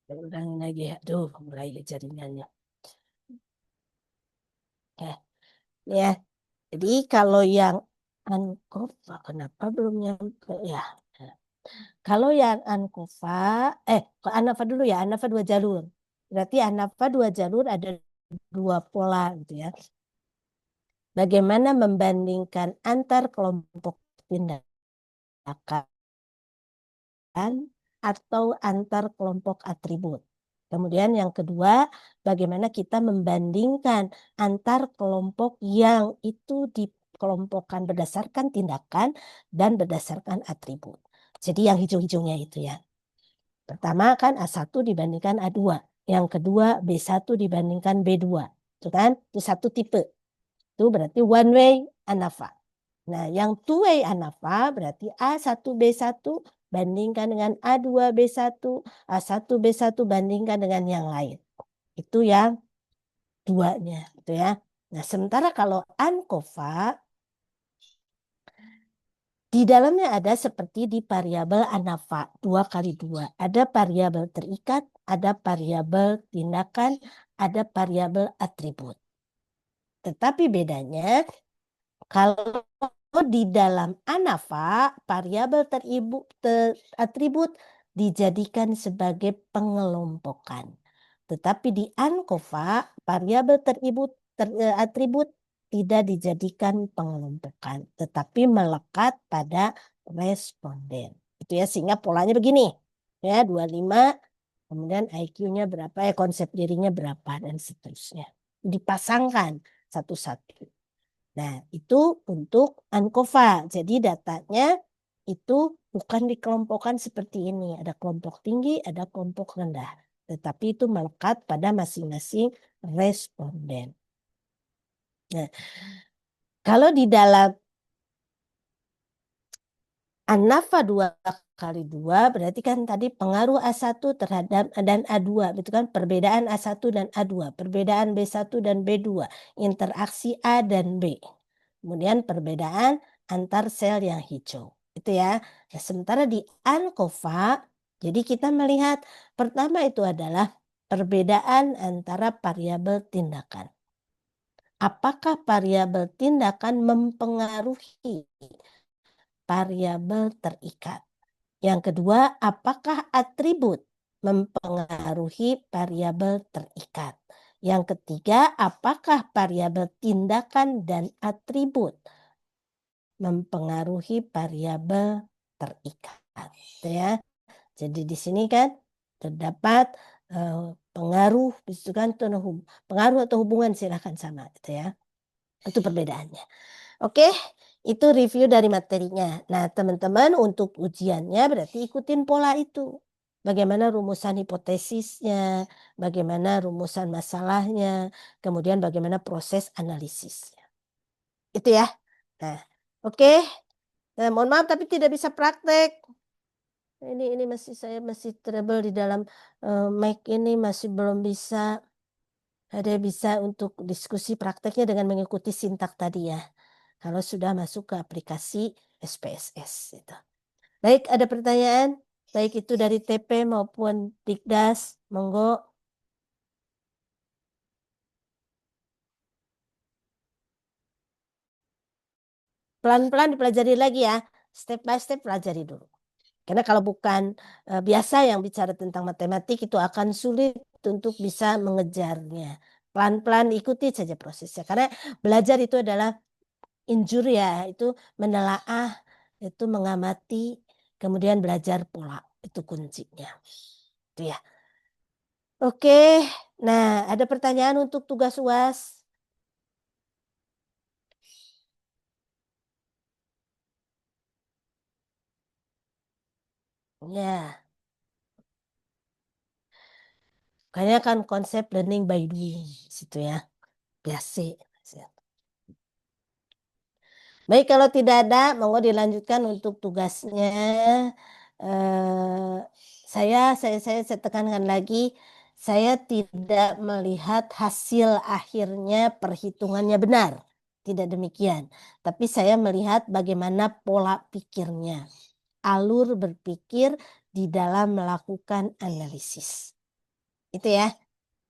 Speaker 1: ulangin lagi. Aduh, mulai jaringannya. Ya, jadi kalau yang Ankofa, kenapa belum nyampe ya? Kalau yang Ankofa, Anafa dulu ya, Anafa dua jalur. Berarti Anafa dua jalur ada dua pola gitu ya. Bagaimana membandingkan antar kelompok tindakan atau antar kelompok atribut. Kemudian yang kedua, bagaimana kita membandingkan antar kelompok yang itu dikelompokkan berdasarkan tindakan dan berdasarkan atribut. Jadi yang hijau-hijaunya itu ya. Pertama kan A1 dibandingkan A2. Yang kedua B1 dibandingkan B2. Itu kan? Itu satu tipe. Itu berarti one way ANAVA. Nah, yang two way ANAVA berarti A1B1 bandingkan dengan A2B1, A1B1 bandingkan dengan yang lain. Itu yang duanya, gitu ya. Nah, sementara kalau ANCOVA di dalamnya ada seperti di variabel ANAVA 2 kali 2. Ada variabel terikat, ada variabel tindakan, ada variabel atribut. Tetapi bedanya kalau di dalam ANAVA, variabel atribut dijadikan sebagai pengelompokan. Tetapi di ANCOVA, variabel atribut tidak dijadikan pengelompokan, tetapi melekat pada responden. Itu ya, sehingga polanya begini. Ya, 25, kemudian IQ-nya berapa, konsep dirinya berapa, dan seterusnya. Dipasangkan satu-satu. Nah, itu untuk ANCOVA. Jadi datanya itu bukan dikelompokkan seperti ini. Ada kelompok tinggi, ada kelompok rendah. Tetapi itu melekat pada masing-masing responden. Nah, kalau di dalam ANAFA 2 kali 2 berarti kan tadi pengaruh A1 terhadap dan A2, itu kan perbedaan A1 dan A2, perbedaan B1 dan B2, interaksi A dan B. Kemudian perbedaan antar sel yang hijau. Itu ya. Nah, sementara di ANCOVA, jadi kita melihat pertama itu adalah perbedaan antara variabel tindakan. Apakah variabel tindakan mempengaruhi variabel terikat? Yang kedua, apakah atribut mempengaruhi variabel terikat? Yang ketiga, apakah variabel tindakan dan atribut mempengaruhi variabel terikat? Ya. Jadi di sini kan terdapat pengaruh, itu kan pengaruh atau hubungan silahkan sama, gitu ya. Itu perbedaannya. Oke, itu review dari materinya. Nah, teman-teman untuk ujiannya berarti ikutin pola itu. Bagaimana rumusan hipotesisnya, bagaimana rumusan masalahnya, kemudian bagaimana proses analisisnya. Itu ya. Nah, oke. Nah, mohon maaf tapi tidak bisa praktek. Ini saya masih trouble di dalam Mac ini masih belum bisa. Ada bisa untuk diskusi prakteknya dengan mengikuti sintak tadi ya. Kalau sudah masuk ke aplikasi SPSS. Gitu. Baik, ada pertanyaan? Baik itu dari TP maupun Dikdas. Monggo. Pelan-pelan dipelajari lagi ya. Step by step pelajari dulu. Karena kalau bukan biasa yang bicara tentang matematik itu akan sulit untuk bisa mengejarnya. Pelan-pelan ikuti saja prosesnya. Karena belajar itu adalah injur ya, itu menelaah, itu mengamati, kemudian belajar pola. Itu kuncinya. Itu ya. Oke, nah ada pertanyaan untuk tugas UAS? Ya, kayaknya kan konsep learning by doing situ ya, biasa. Baik, kalau tidak ada, monggo dilanjutkan untuk tugasnya. Eh, saya tekankan lagi, saya tidak melihat hasil akhirnya perhitungannya benar. Tidak demikian. Tapi saya melihat bagaimana pola pikirnya, alur berpikir di dalam melakukan analisis. Itu ya.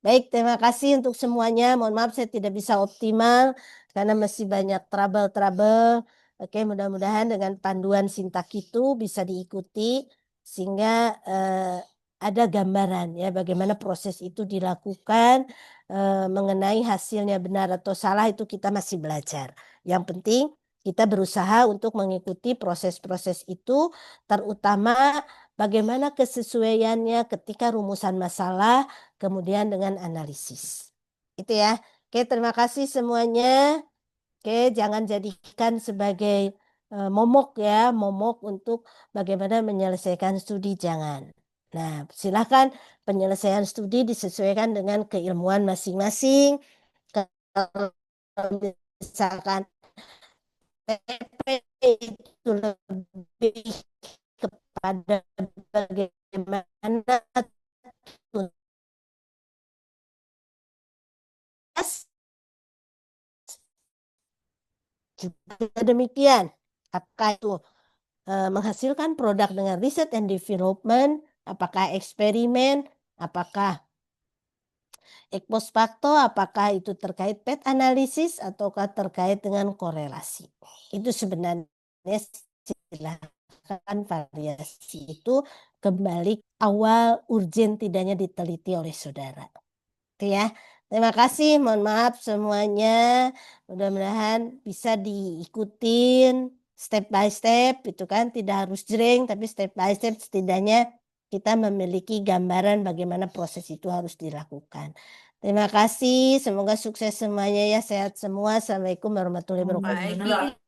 Speaker 1: Baik, terima kasih untuk semuanya. Mohon maaf saya tidak bisa optimal karena masih banyak trouble-trouble. Oke, mudah-mudahan dengan panduan sintak itu bisa diikuti sehingga ada gambaran ya bagaimana proses itu dilakukan, mengenai hasilnya benar atau salah itu kita masih belajar. Yang penting kita berusaha untuk mengikuti proses-proses itu, terutama bagaimana kesesuaiannya ketika rumusan masalah kemudian dengan analisis. Itu ya. Oke, terima kasih semuanya. Oke, jangan jadikan sebagai momok ya, momok untuk bagaimana menyelesaikan studi, jangan. Nah, silakan penyelesaian studi disesuaikan dengan keilmuan masing-masing. Kalau misalkan TP itu lebih kepada bagaimana tuntas juga demikian. Apakah itu menghasilkan produk dengan riset and development, apakah eksperimen, apakah ex post facto, apakah itu terkait PET analisis ataukah terkait dengan korelasi. Itu sebenarnya silahkan variasi itu kembali awal urgen tidaknya diteliti oleh saudara. Oke ya. Terima kasih, mohon maaf semuanya. Mudah-mudahan bisa diikutin step by step, itu kan tidak harus jreng, tapi step by step setidaknya kita memiliki gambaran bagaimana proses itu harus dilakukan. Terima kasih, semoga sukses semuanya ya, sehat semua. Assalamualaikum warahmatullahi wabarakatuh.
Speaker 3: Baik,